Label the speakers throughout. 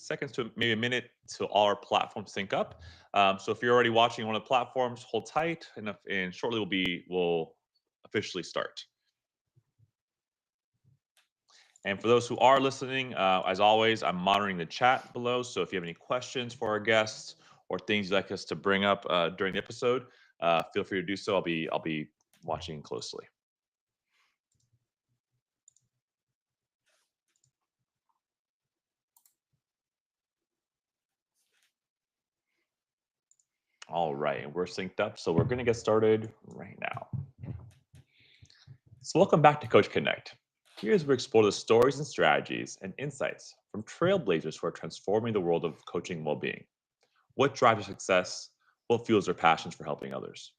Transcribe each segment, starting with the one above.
Speaker 1: seconds to maybe a minute to all our platforms sync up. So if you're already watching one of the platforms, hold tight, and shortly we'll officially start. And for those who are listening, as always, I'm monitoring the chat below. So if you have any questions for our guests or things you'd like us to bring up during the episode, feel free to do so. I'll be watching closely. All right, and we're synced up, so we're going to get started right now. So welcome back to Coach Connect. Here's where we explore the stories and strategies and insights from trailblazers who are transforming the world of coaching and well-being. What drives their success? What fuels their passions for helping others?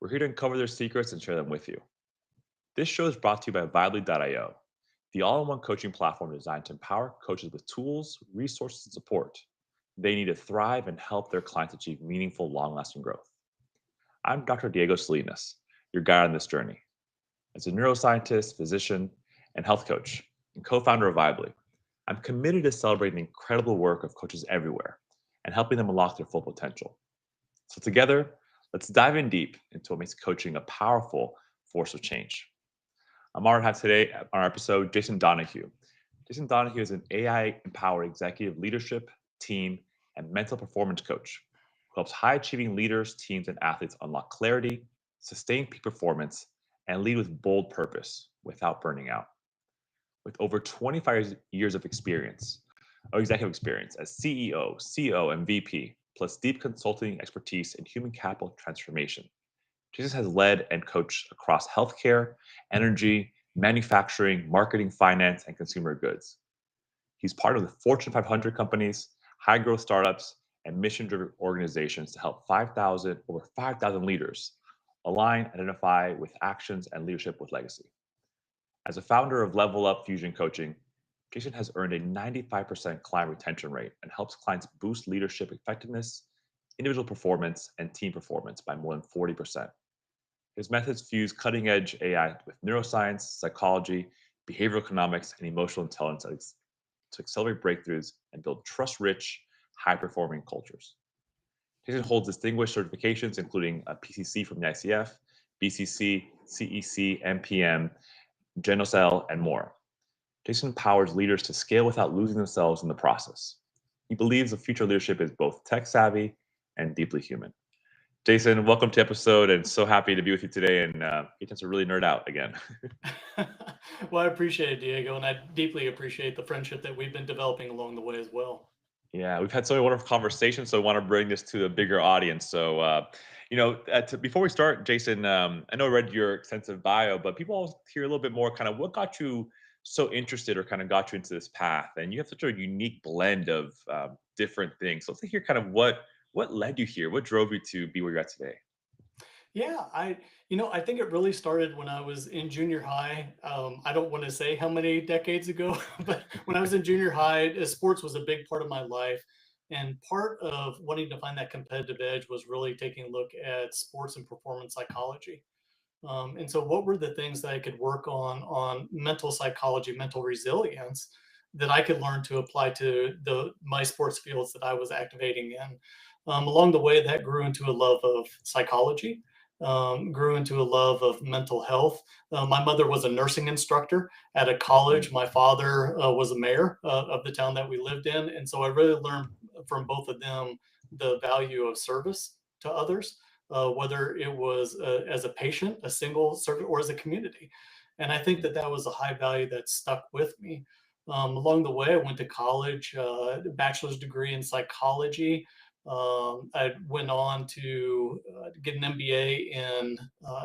Speaker 1: We're here to uncover their secrets and share them with you. This show is brought to you by Vibely.io, the all-in-one coaching platform designed to empower coaches with tools, resources, and support they need to thrive and help their clients achieve meaningful, long-lasting growth. I'm Dr. Diego Salinas, your guide on this journey. As a neuroscientist, physician, and health coach, and co-founder of Vibely, I'm committed to celebrating the incredible work of coaches everywhere and helping them unlock their full potential. So together, let's dive in deep into what makes coaching a powerful force of change. I'm honored to have today on our episode Jason Donahue. Jason Donahue is an AI-empowered executive leadership, team, and mental performance coach who helps high-achieving leaders, teams, and athletes unlock clarity, sustain peak performance, and lead with bold purpose without burning out. With over 25 years of experience, or executive experience as CEO, COO, and VP, plus deep consulting expertise in human capital transformation, Jason has led and coached across healthcare, energy, manufacturing, marketing, finance, and consumer goods. He's part of the Fortune 500 companies, high growth startups, and mission driven organizations to help over 5,000 leaders align, identify with actions, and leadership with legacy. As a founder of Level Up Fusion Coaching, Jason has earned a 95% client retention rate and helps clients boost leadership effectiveness, individual performance, and team performance by more than 40%. His methods fuse cutting edge AI with neuroscience, psychology, behavioral economics, and emotional intelligence to accelerate breakthroughs and build trust-rich, high-performing cultures. Jason holds distinguished certifications, including a PCC from the ICF, BCC, CEC, MPM, Genocell, and more. Jason empowers leaders to scale without losing themselves in the process. He believes the future of leadership is both tech-savvy and deeply human. Jason, welcome to the episode, and so happy to be with you today and get a chance to really nerd out again.
Speaker 2: Well, I appreciate it, Diego, and I deeply appreciate the friendship that we've been developing along the way as well.
Speaker 1: Yeah, we've had so many wonderful conversations, so I want to bring this to a bigger audience. So, before we start, Jason, I know I read your extensive bio, but people always hear a little bit more kind of what got you so interested or kind of got you into this path. And you have such a unique blend of different things. So let's hear kind of what led you here, what drove you to be where you're at today.
Speaker 2: Yeah, I think it really started when I was in junior high. I don't want to say how many decades ago, but when I was in junior high, sports was a big part of my life. And part of wanting to find that competitive edge was really taking a look at sports and performance psychology. And so, what were the things that I could work on mental psychology, mental resilience, that I could learn to apply to my sports fields that I was activating in? Along the way, that grew into a love of psychology, grew into a love of mental health. My mother was a nursing instructor at a college. My father was a mayor of the town that we lived in. And so I really learned from both of them the value of service to others, whether it was as a patient, a single servant, or as a community. And I think that that was a high value that stuck with me. Along the way, I went to college, bachelor's degree in psychology. I went on to get an MBA in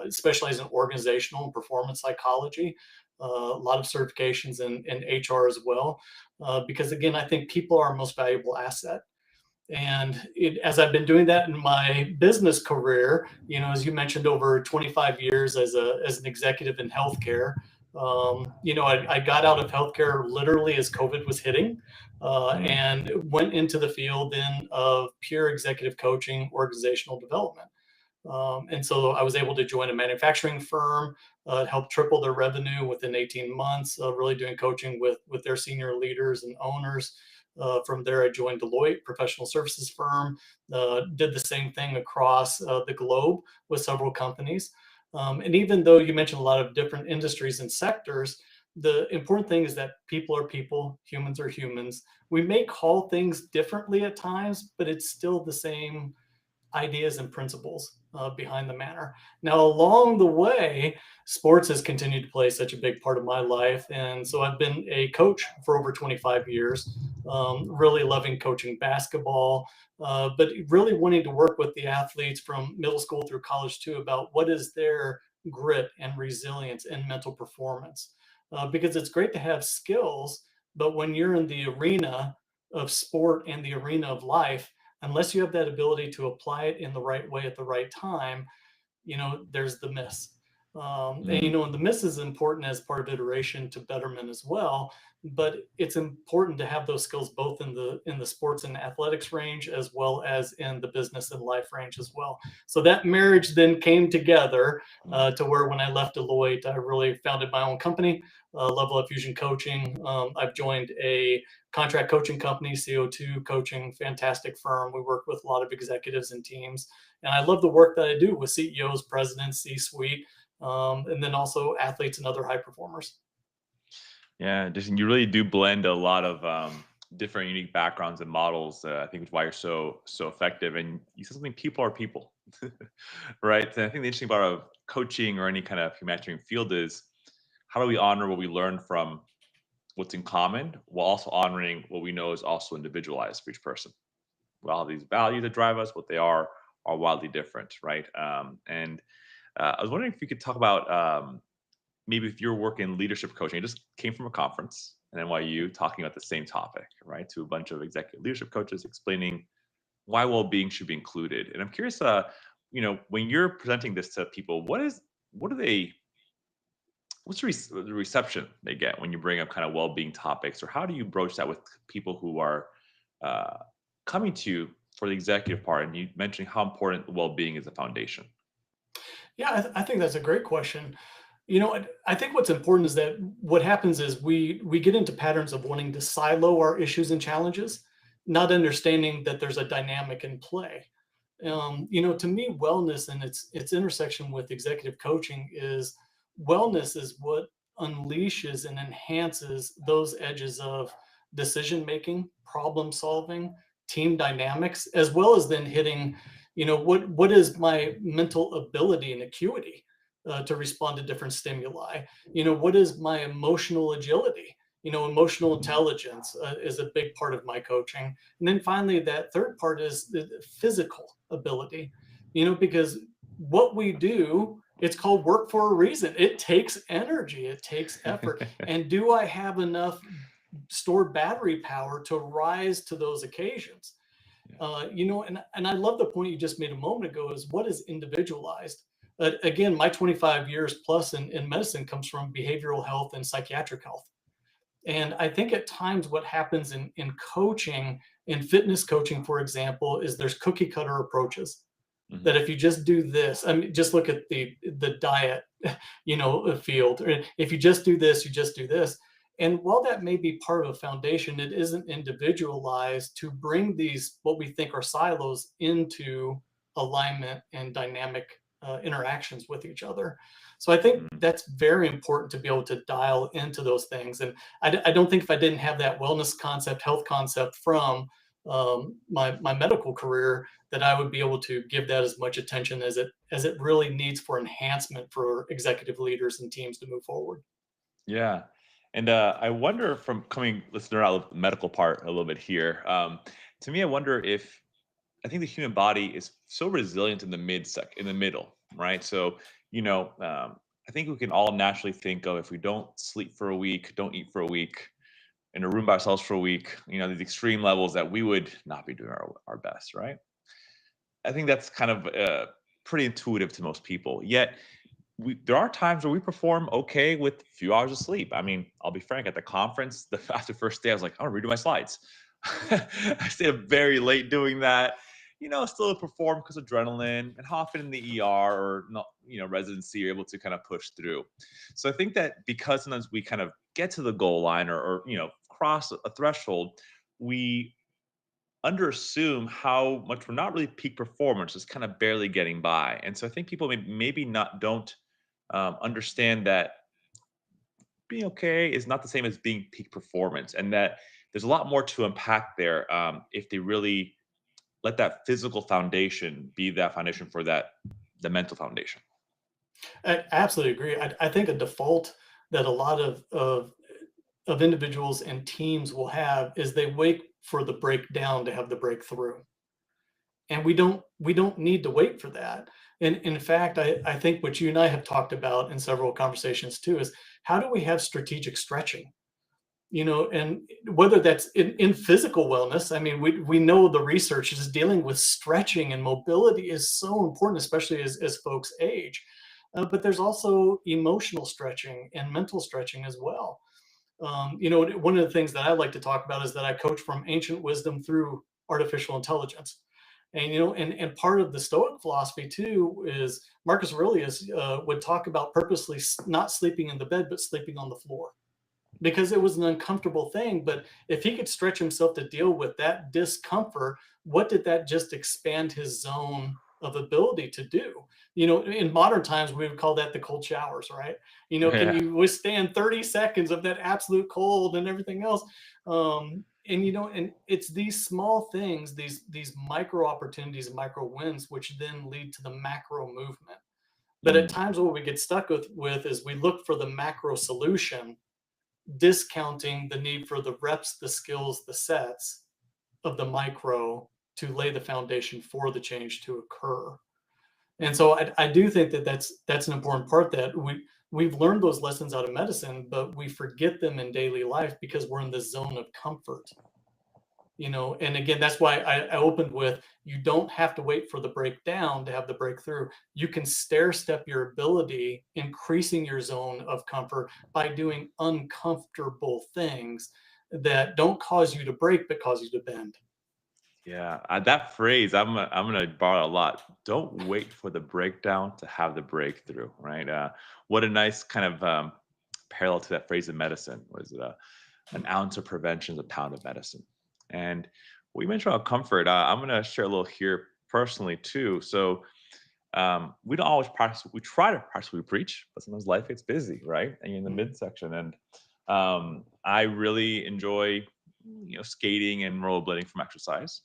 Speaker 2: specialize in organizational and performance psychology. A lot of certifications in HR as well, because again, I think people are our most valuable asset. And as I've been doing that in my business career, as you mentioned, over 25 years as an executive in healthcare, I got out of healthcare literally as COVID was hitting, and went into the field then of pure executive coaching, organizational development. And so I was able to join a manufacturing firm, help triple their revenue within 18 months, really doing coaching with their senior leaders and owners. From there, I joined Deloitte, professional services firm, did the same thing across the globe with several companies. And even though you mentioned a lot of different industries and sectors, the important thing is that people are people, humans are humans. We may call things differently at times, but it's still the same ideas and principles behind the manner. Now, along the way, sports has continued to play such a big part of my life. And so I've been a coach for over 25 years, really loving coaching basketball, but really wanting to work with the athletes from middle school through college too about what is their grit and resilience and mental performance. Because it's great to have skills, but when you're in the arena of sport and the arena of life, unless you have that ability to apply it in the right way at the right time, there's the miss.
Speaker 1: Mm,
Speaker 2: And the miss is important as part of iteration to betterment as well. But it's important to have those skills both in the sports and athletics range as well as in the business and life range as well. So that marriage then came together
Speaker 1: mm.
Speaker 2: to where when I left Deloitte, I really founded my own company, Level Up Fusion Coaching. I've joined a contract coaching company, CO2 Coaching, fantastic firm. We work with a lot of executives and teams, and I love the work that I do with CEOs, presidents, C-suite, and then also athletes and other high performers.
Speaker 1: Yeah, just you really do blend a lot of different unique backgrounds and models. I think is why you're so effective. And you said something: people are people, right? And I think the interesting part of coaching or any kind of humanitarian field is how do we honor what we learn from what's in common while also honoring what we know is also individualized for each person. We all have these values that drive us, what they are wildly different, right? And I was wondering if you could talk about maybe if you're working leadership coaching, it just came from a conference at NYU talking about the same topic, right? To a bunch of executive leadership coaches explaining why well-being should be included. And I'm curious, when you're presenting this to people, what do they, what's the reception they get when you bring up kind of well-being topics, or how do you broach that with people who are uh, coming to you for the executive part? And you mentioning how important well-being is a foundation.
Speaker 2: Yeah, I think that's a great question. I think what's important is that what happens is we get into patterns of wanting to silo our issues and challenges, not understanding that there's a dynamic in play. To me, wellness and its intersection with executive coaching is wellness is what unleashes and enhances those edges of decision making, problem solving, team dynamics, as well as then hitting, what is my mental ability and acuity to respond to different stimuli? What is my emotional agility? Emotional intelligence is a big part of my coaching. And then finally, that third part is the physical ability, because what we do, it's called work for a reason. It takes energy, it takes effort. And do I have enough stored battery power to rise to those occasions?
Speaker 1: Yeah.
Speaker 2: And I love the point you just made a moment ago is what is individualized. Again, my 25 years plus in medicine comes from behavioral health and psychiatric health. And I think at times what happens in coaching, in fitness coaching, for example, is there's cookie cutter approaches
Speaker 1: Mhm.
Speaker 2: that if you just do this, I mean, just look at the diet, field. Or if you just do this, you just do this. And while that may be part of a foundation, it isn't individualized to bring these what we think are silos into alignment and dynamic interactions with each other. So I think
Speaker 1: Mm.
Speaker 2: that's very important to be able to dial into those things. And I don't think if I didn't have that wellness concept, health concept from my medical career, that I would be able to give that as much attention as it really needs for enhancement for executive leaders and teams to move forward.
Speaker 1: Yeah. And I wonder from coming, let's nerd out the medical part a little bit here. To me, I wonder if I think the human body is so resilient in the in the middle, right? So, I think we can all naturally think of if we don't sleep for a week, don't eat for a week, in a room by ourselves for a week, these extreme levels that we would not be doing our best, right? I think that's kind of pretty intuitive to most people. Yet, there are times where we perform okay with a few hours of sleep. I mean, I'll be frank, at the conference, after the first day, I was like, I want to redo my slides. I stayed up very late doing that. Still perform because adrenaline, and how often in the ER or not, residency, you're able to kind of push through. So I think that because sometimes we kind of get to the goal line or cross a threshold, we underassume how much we're not really peak performance, just kind of barely getting by. And so I think people maybe not don't understand that being okay is not the same as being peak performance, and that there's a lot more to unpack there if they really let that physical foundation be that foundation for the mental foundation.
Speaker 2: I absolutely agree. I think a default that a lot of individuals and teams will have is they wait for the breakdown to have the breakthrough. And we don't need to wait for that. And in fact, I think what you and I have talked about in several conversations too is how do we have strategic stretching? And whether that's in physical wellness, I mean, we know the research is dealing with stretching and mobility is so important, especially as folks age. But there's also emotional stretching and mental stretching as well. One of the things that I like to talk about is that I coach from ancient wisdom through artificial intelligence. And part of the Stoic philosophy too is Marcus Aurelius would talk about purposely not sleeping in the bed, but sleeping on the floor because it was an uncomfortable thing. But if he could stretch himself to deal with that discomfort, what did that just expand his zone of ability to do? In modern times, we would call that the cold showers, right? Can
Speaker 1: Yeah.
Speaker 2: you withstand 30 seconds of that absolute cold and everything else? And it's these small things, these micro opportunities and micro wins, which then lead to the macro movement. But at
Speaker 1: Mm,
Speaker 2: times, what we get stuck with is we look for the macro solution, discounting the need for the reps, the skills, the sets of the micro to lay the foundation for the change to occur. And so I do think that that's an important part that we've learned those lessons out of medicine, but we forget them in daily life because we're in the zone of comfort. And again, that's why I opened with you don't have to wait for the breakdown to have the breakthrough. You can stair step your ability, increasing your zone of comfort by doing uncomfortable things that don't cause you to break, but cause you to bend.
Speaker 1: yeah, that phrase I'm gonna borrow a lot. Don't wait for the breakdown to have the breakthrough, right? What a nice kind of parallel to that phrase in medicine. Was it an ounce of prevention is a pound of medicine? And we mentioned about comfort. I'm gonna share a little here personally too. So we don't always practice. We try to practice what we preach, but sometimes life gets busy, right? And you're in the
Speaker 2: Mhm.
Speaker 1: midsection. And I really enjoy, skating and rollerblading from exercise.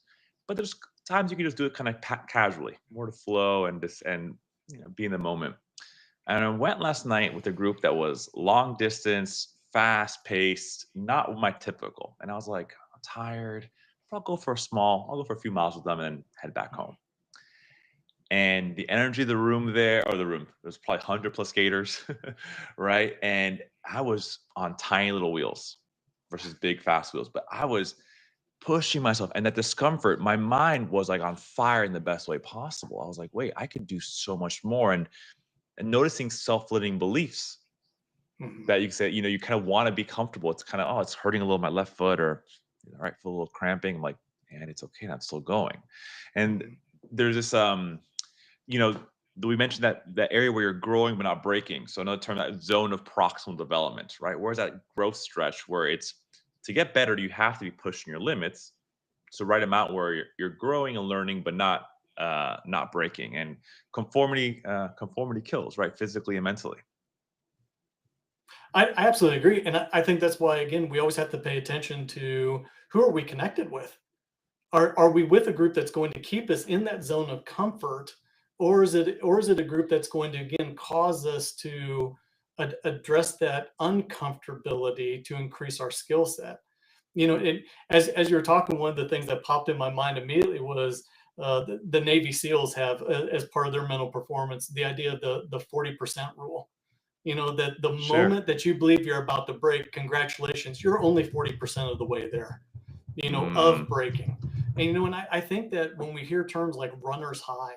Speaker 1: But there's times you can just do it kind of casually, more to flow and just and be in the moment. And I went last night with a group that was long distance, fast paced, not my typical. And I was like, I'm tired. I'll go for I'll go for a few miles with them and then head back home. And the energy of the room there, or the room, there's probably 100 plus skaters, right? And I was on tiny little wheels versus big fast wheels, but I was pushing myself, and that discomfort, my mind was like on fire in the best way possible. I was like, wait, I could do so much more. And noticing self-limiting beliefs
Speaker 2: Mhm.
Speaker 1: that you say, you kind of want to be comfortable. It's kind of, oh, it's hurting a little my left foot, or right foot a little cramping. I'm like, man, it's okay. I'm still going. And
Speaker 2: Mhm.
Speaker 1: there's this you know, we mentioned that area where you're growing but not breaking. So another term, that zone of proximal development, right? Where's that growth stretch where it's to get better, you have to be pushing your limits. So right amount where you're growing and learning, but not breaking. And conformity kills, right? Physically and mentally.
Speaker 2: I absolutely agree. And I think that's why, again, we always have to pay attention to who are we connected with? Are we with a group that's going to keep us in that zone of comfort, or is it a group that's going to again cause us to address that uncomfortability to increase our skill set? As you were talking, one of the things that popped in my mind immediately was the Navy SEALs have as part of their mental performance the idea of the 40% rule. That the
Speaker 1: Sure.
Speaker 2: moment that you believe you're about to break, congratulations, you're only 40% of the way there,
Speaker 1: Mm,
Speaker 2: of breaking. And I think that when we hear terms like runner's high,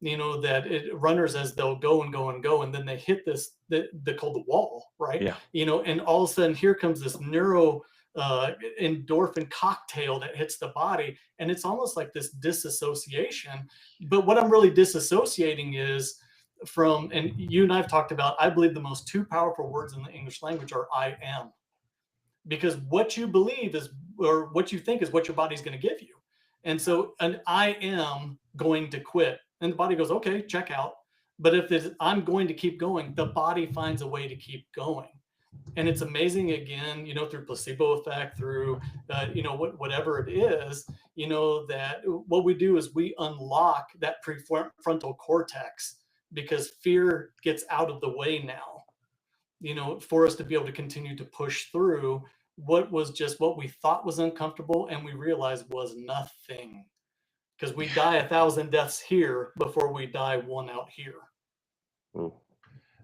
Speaker 2: that runners as they'll go and go and go, and then they hit this they call the wall, right?
Speaker 1: yeah.
Speaker 2: And all of a sudden here comes this neuro endorphin cocktail that hits the body, and it's almost like this disassociation. But what I'm really disassociating is from, and you and I've talked about, I believe the most two powerful words in the English language are I am, because what you believe is or what you think is what your body's going to give you. And so an I am going to quit, and the body goes, okay, check out. But if it's I'm going to keep going, the body finds a way to keep going. And it's amazing, again, through placebo effect, through whatever it is, that what we do is we unlock that prefrontal cortex, because fear gets out of the way now, for us to be able to continue to push through what was just what we thought was uncomfortable and we realized was nothing, because we die 1,000 deaths here before we die one out here.
Speaker 1: Ooh.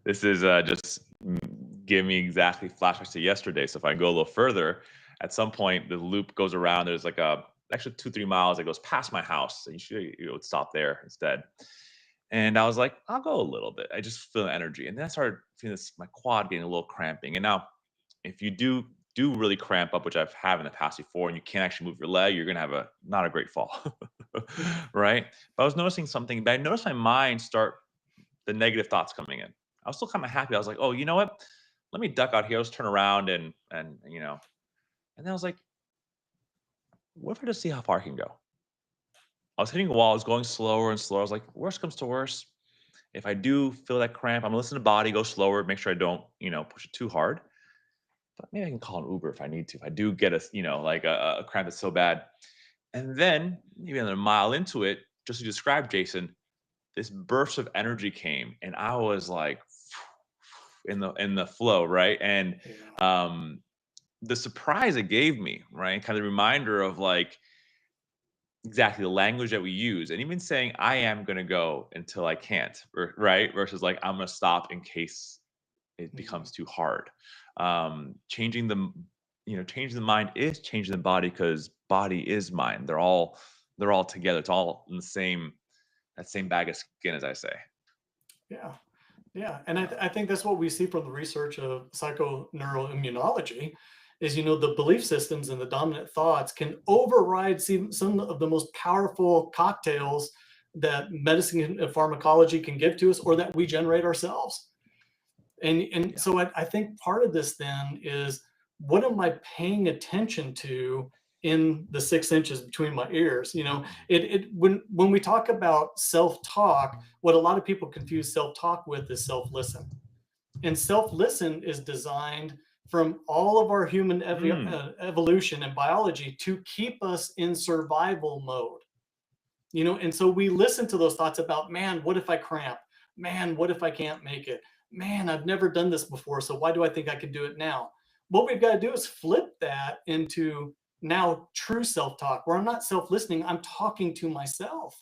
Speaker 1: This is just give me exactly flashbacks to yesterday. So if I go a little further, at some point the loop goes around. There's like a actually 2-3 miles that goes past my house. So you would stop there instead. And I was like, I'll go a little bit. I just feel energy. And then I started feeling my quad getting a little cramping. And now if you do really cramp up, which I've had in the past before, and you can't actually move your leg, you're gonna have not a great fall. Right? But I was noticing something, but I noticed my mind start the negative thoughts coming in. I was still kind of happy. I was like, oh, you know what? Let me duck out here. Let's turn around and then I was like, what if I just see how far I can go? I was hitting a wall. I was going slower and slower. I was like, worst comes to worst. If I do feel that cramp, I'm gonna listen to body, go slower, make sure I don't, push it too hard. But maybe I can call an Uber if I need to. If I do get a cramp that's so bad. And then maybe another mile into it, just to describe Jason, this burst of energy came, and I was like in the flow, right? And
Speaker 2: Yeah.
Speaker 1: the surprise it gave me, right? Kind of reminder of like exactly the language that we use, and even saying I am going to go until I can't, right? Versus like I'm going to stop in case it becomes too hard. Changing changing the mind is changing the body, because body is mind. They're all together. It's all in the same that same bag of skin, as I say.
Speaker 2: Yeah. Yeah, and I think that's what we see from the research of psychoneuroimmunology is, the belief systems and the dominant thoughts can override some of the most powerful cocktails that medicine and pharmacology can give to us, or that we generate ourselves. And
Speaker 1: Yeah.
Speaker 2: so I think part of this then is, what am I paying attention to in the 6 inches between my ears? When we talk about self-talk, what a lot of people confuse self-talk with is self-listen. And self-listen is designed from all of our human
Speaker 1: Mm.
Speaker 2: evolution and biology to keep us in survival mode. And so we listen to those thoughts about, man, what if I cramp? Man, what if I can't make it? Man, I've never done this before, so why do I think I can do it now? What we've got to do is flip that into now true self-talk, where I'm not self-listening, I'm talking to myself,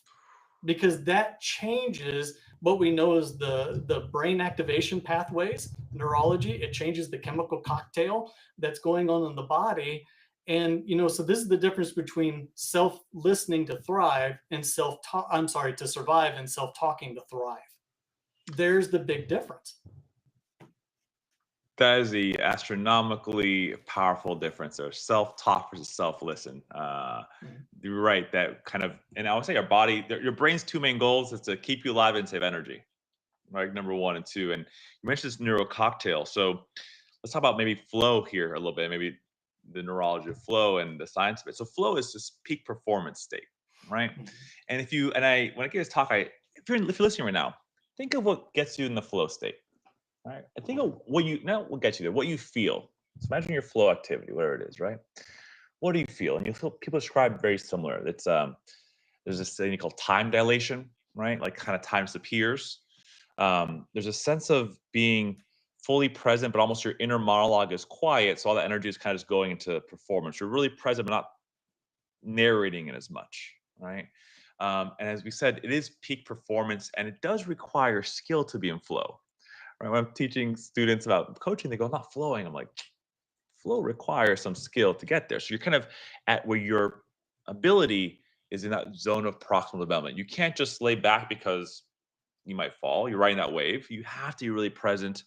Speaker 2: because that changes what we know as the brain activation pathways, neurology. It changes the chemical cocktail that's going on in the body. And so this is the difference between self-listening to thrive and self-talk, I'm sorry, to survive, and self-talking to thrive. There's the big difference.
Speaker 1: That is the astronomically powerful difference. There's self-talk versus self-listen.
Speaker 2: Mhm.
Speaker 1: You're right. That kind of, and I would say your brain's two main goals is to keep you alive and save energy, right? Number one and two. And you mentioned this neuro cocktail. So let's talk about maybe flow here a little bit. Maybe the neurology of flow and the science of it. So flow is this peak performance state, right? And when I give this talk, if you're listening right now, think of what gets you in the flow state. All right. I think we'll get you there. What you feel. So imagine your flow activity, whatever it is, right? What do you feel? And you feel people describe very similar. It's there's this thing called time dilation, right? Like kind of time disappears. There's a sense of being fully present, but almost your inner monologue is quiet. So all the energy is kind of just going into performance. You're really present, but not narrating it as much, right? And as we said, it is peak performance, and it does require skill to be in flow. Right? When I'm teaching students about coaching, they go, "I'm not flowing." I'm like, flow requires some skill to get there. So you're kind of at where your ability is in that zone of proximal development. You can't just lay back because you might fall. You're riding that wave. You have to be really present.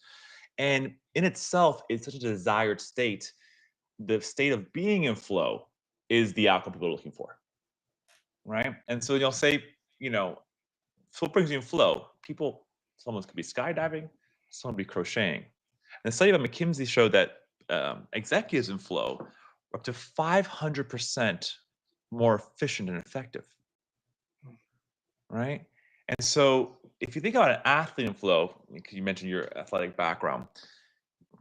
Speaker 1: And in itself, it's such a desired state. The state of being in flow is the outcome people are looking for. Right. And so you'll say, you know, so what brings you in flow? Someone could be skydiving, someone could be crocheting. And the study by McKinsey showed that executives in flow up to 500% more efficient and effective, right? And so if you think about an athlete in flow, because you mentioned your athletic background,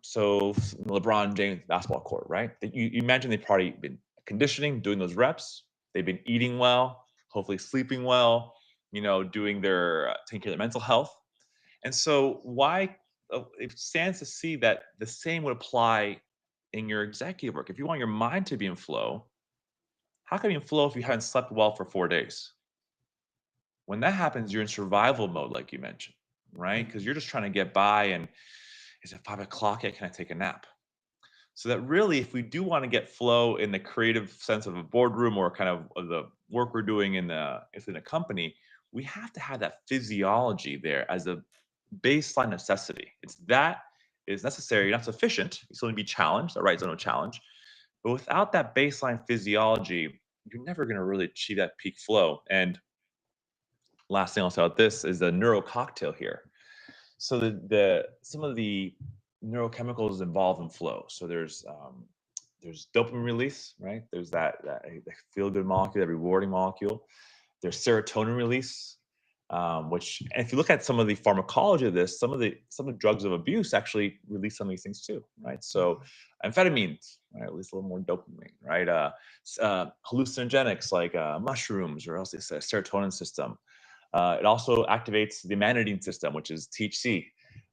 Speaker 1: so LeBron James basketball court, right? You imagine they've probably been conditioning, doing those reps. They've been eating well, hopefully sleeping well, doing their taking care of their mental health. And so why it stands to see that the same would apply in your executive work. If you want your mind to be in flow, how can you be in flow if you haven't slept well for 4 days? When that happens, you're in survival mode, like you mentioned, right? Because you're just trying to get by and is it 5 o'clock yet? Can I take a nap? So that really, if we do want to get flow in the creative sense of a boardroom or kind of the work we're doing in a company, we have to have that physiology there as a baseline necessity. It's that is necessary, not sufficient. You still need to be challenged. That right zone of challenge. But without that baseline physiology, you're never going to really achieve that peak flow. And last thing I'll say about this is the neuro cocktail here. So the some of the neurochemicals involved in flow. So there's dopamine release, right? There's that feel good molecule, that rewarding molecule. There's serotonin release, which, and if you look at some of the pharmacology of this, some of the drugs of abuse actually release some of these things too, right? So amphetamines, right, at least a little more dopamine, right? Hallucinogenics like mushrooms, or else it's a serotonin system. It also activates the amanidine system, which is THC,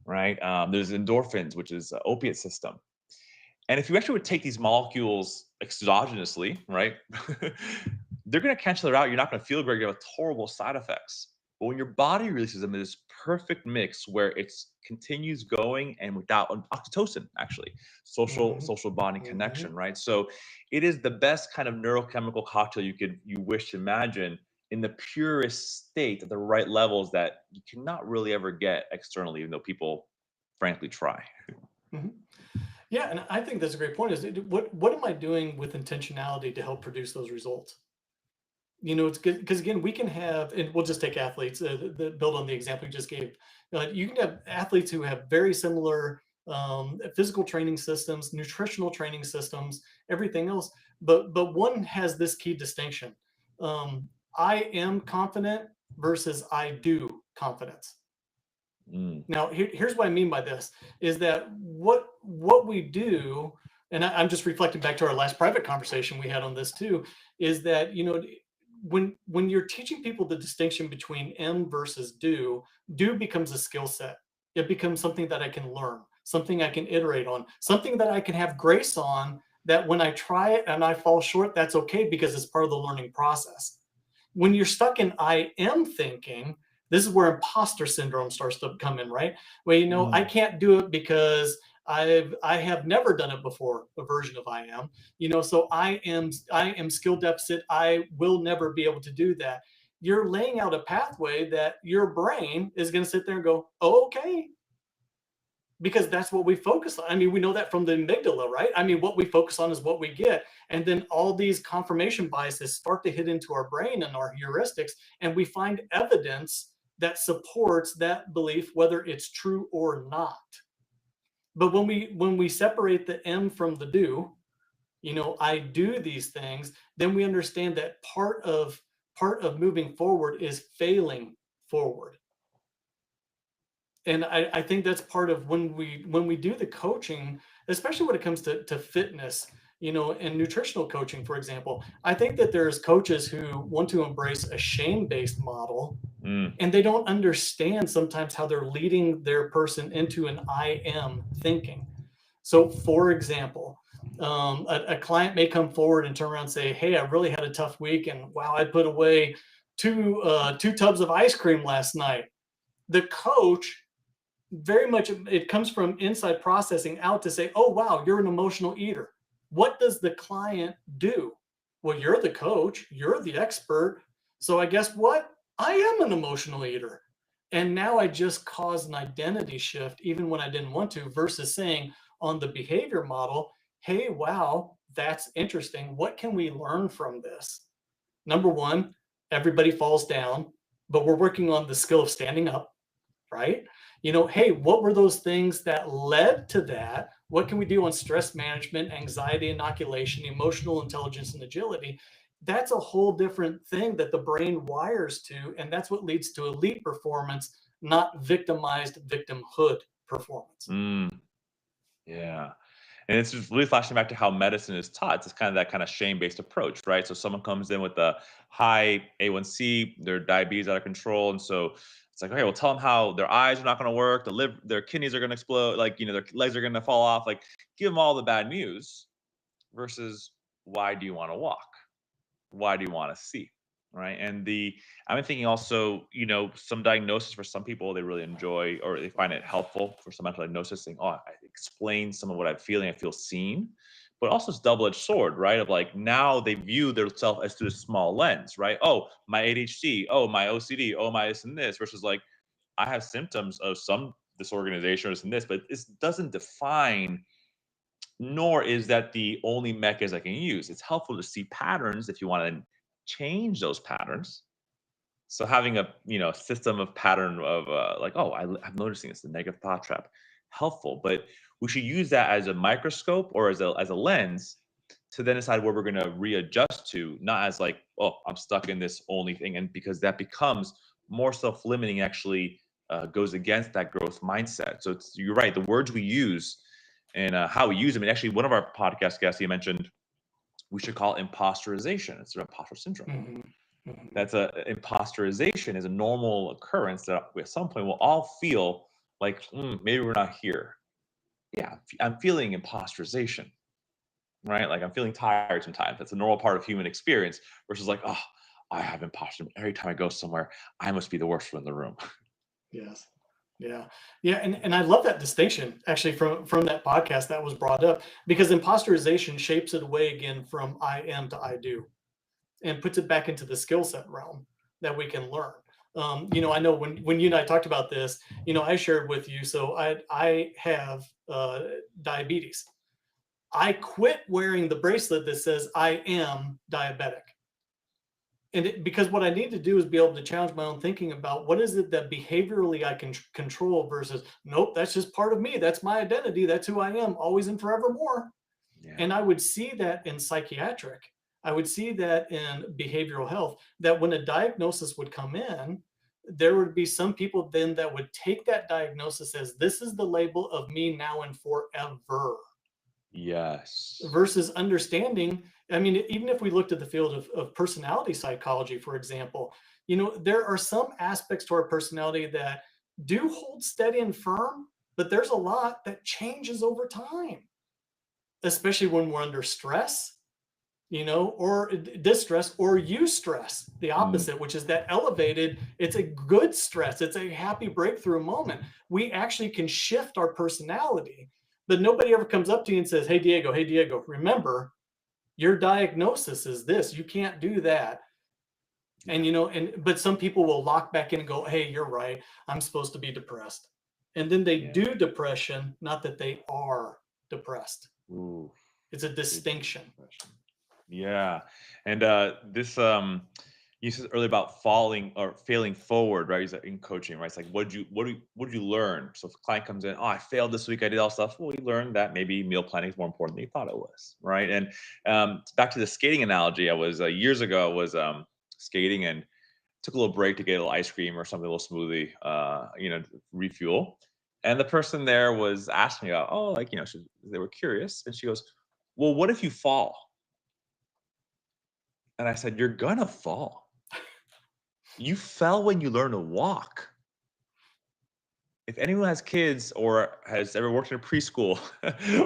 Speaker 1: right? There's endorphins, which is opiate system. And if you actually would take these molecules exogenously, right, they're going to cancel it out. You're not going to feel great. You have horrible side effects. But when your body releases them, this perfect mix where it continues going and without oxytocin, actually, social bonding connection, right? So it is the best kind of neurochemical cocktail you wish to imagine in the purest state at the right levels that you cannot really ever get externally, even though people frankly try.
Speaker 2: Mhm. Yeah, and I think that's a great point. Is what am I doing with intentionality to help produce those results? It's good because again, we can have, and we'll just take athletes that build on the example you just gave. You can have athletes who have very similar physical training systems, nutritional training systems, everything else, but one has this key distinction: I am confident versus I do confidence.
Speaker 1: Mm.
Speaker 2: Now, here's what I mean by this is that what we do, and I'm just reflecting back to our last private conversation we had on this too, is that when you're teaching people the distinction between am versus do becomes a skill set. It becomes something that I can learn, something I can iterate on, something that I can have grace on, that when I try it and I fall short, that's okay because it's part of the learning process. When you're stuck in I am thinking, this is where imposter syndrome starts to come in, right? Well, I can't do it because I have never done it before, a version of I am, so I am skill deficit. I will never be able to do that. You're laying out a pathway that your brain is going to sit there and go, oh, okay, because that's what we focus on. I mean, we know that from the amygdala, right? I mean, what we focus on is what we get. And then all these confirmation biases start to hit into our brain and our heuristics, and we find evidence that supports that belief, whether it's true or not. But when we separate the M from the do, I do these things, then we understand that part of moving forward is failing forward. And I think that's part of when we do the coaching, especially when it comes to fitness, and nutritional coaching, for example. I think that there's coaches who want to embrace a shame-based model,
Speaker 1: Mm.
Speaker 2: and they don't understand sometimes how they're leading their person into an I am thinking. So, for example, a client may come forward and turn around and say, "Hey, I really had a tough week, and wow, I put away two tubs of ice cream last night." The coach, very much it comes from inside processing out to say, oh wow, you're an emotional eater. What does the client do? Well, you're the coach, you're the expert, so I guess what, I am an emotional eater. And now I just caused an identity shift even when I didn't want to, versus saying on the behavior model, hey, wow, that's interesting, what can we learn from this? Number one, everybody falls down, but we're working on the skill of standing up, right? Hey, what were those things that led to that? What can we do on stress management, anxiety inoculation, emotional intelligence, and agility? That's a whole different thing that the brain wires to. And that's what leads to elite performance, not victimized victimhood performance.
Speaker 1: Yeah. And it's just really flashing back to how medicine is taught. It's kind of that kind of shame-based approach, right? So someone comes in with a high A1C, their diabetes out of control, and so it's like, okay, well, tell them how their eyes are not going to work, their kidneys are going to explode, like their legs are going to fall off. Like, give them all the bad news versus why do you want to walk? Why do you want to see? Right. And I'm thinking also, some diagnosis for some people they really enjoy or they find it helpful for some mental diagnosis, saying, oh, I explain some of what I'm feeling, I feel seen. But also it's double-edged sword, right? Of like now they view themselves as through a small lens, right? Oh, my ADHD, oh, my OCD, oh, my this and this, versus like I have symptoms of some disorganization or this and this, but this doesn't define, nor is that the only mechanism I can use. It's helpful to see patterns if you want to change those patterns. So having a system of pattern of like, oh, I'm noticing it's the negative thought trap, helpful. But we should use that as a microscope or as a lens to then decide where we're going to readjust to, not as like, oh, I'm stuck in this only thing, and because that becomes more self-limiting, actually goes against that growth mindset. So you're right, the words we use and how we use them. And actually, one of our podcast guests, he mentioned we should call it imposterization instead of imposter syndrome.
Speaker 2: Mm-hmm. Mm-hmm.
Speaker 1: That's imposterization is a normal occurrence that at some point we'll all feel like maybe we're not here. Yeah, I'm feeling imposterization, right? Like I'm feeling tired sometimes. That's a normal part of human experience. Versus like, oh, I have imposter. Every time I go somewhere, I must be the worst one in the room.
Speaker 2: Yes. Yeah. Yeah. And I love that distinction actually from that podcast that was brought up, because imposterization shapes it away again from I am to I do, and puts it back into the skill set realm that we can learn. I know when you and I talked about this, I shared with you. So I have diabetes. I quit wearing the bracelet that says I am diabetic. And because what I need to do is be able to challenge my own thinking about what is it that behaviorally I can control versus, nope, that's just part of me. That's my identity. That's who I am, always and forevermore.
Speaker 1: Yeah.
Speaker 2: And I would see that in psychiatric. I would see that in behavioral health, that when a diagnosis would come in, there would be some people then that would take that diagnosis as this is the label of me now and forever.
Speaker 1: Yes.
Speaker 2: Versus understanding. I mean, even if we looked at the field of personality psychology, for example, there are some aspects to our personality that do hold steady and firm, but there's a lot that changes over time, especially when we're under stress, or distress or eustress, the opposite, which is that elevated, it's a good stress, it's a happy breakthrough moment. We actually can shift our personality, but nobody ever comes up to you and says, hey, Diego, remember, your diagnosis is this, you can't do that. And but some people will lock back in and go, hey, you're right, I'm supposed to be depressed. And then they do depression, not that they are depressed.
Speaker 1: Ooh,
Speaker 2: it's a distinction.
Speaker 1: Yeah. And this you said earlier about falling or failing forward, right? He's in coaching, right? It's like what did you learn? So if a client comes in, oh, I failed this week, I did all stuff. Well, we learned that maybe meal planning is more important than you thought it was, right? And back to the skating analogy, I was years ago, I was skating and took a little break to get a little ice cream or something, a little smoothie, refuel. And the person there was asking me about, oh, like, they were curious. And she goes, well, what if you fall? And I said, you're gonna fall. You fell when you learn to walk. If anyone has kids or has ever worked in a preschool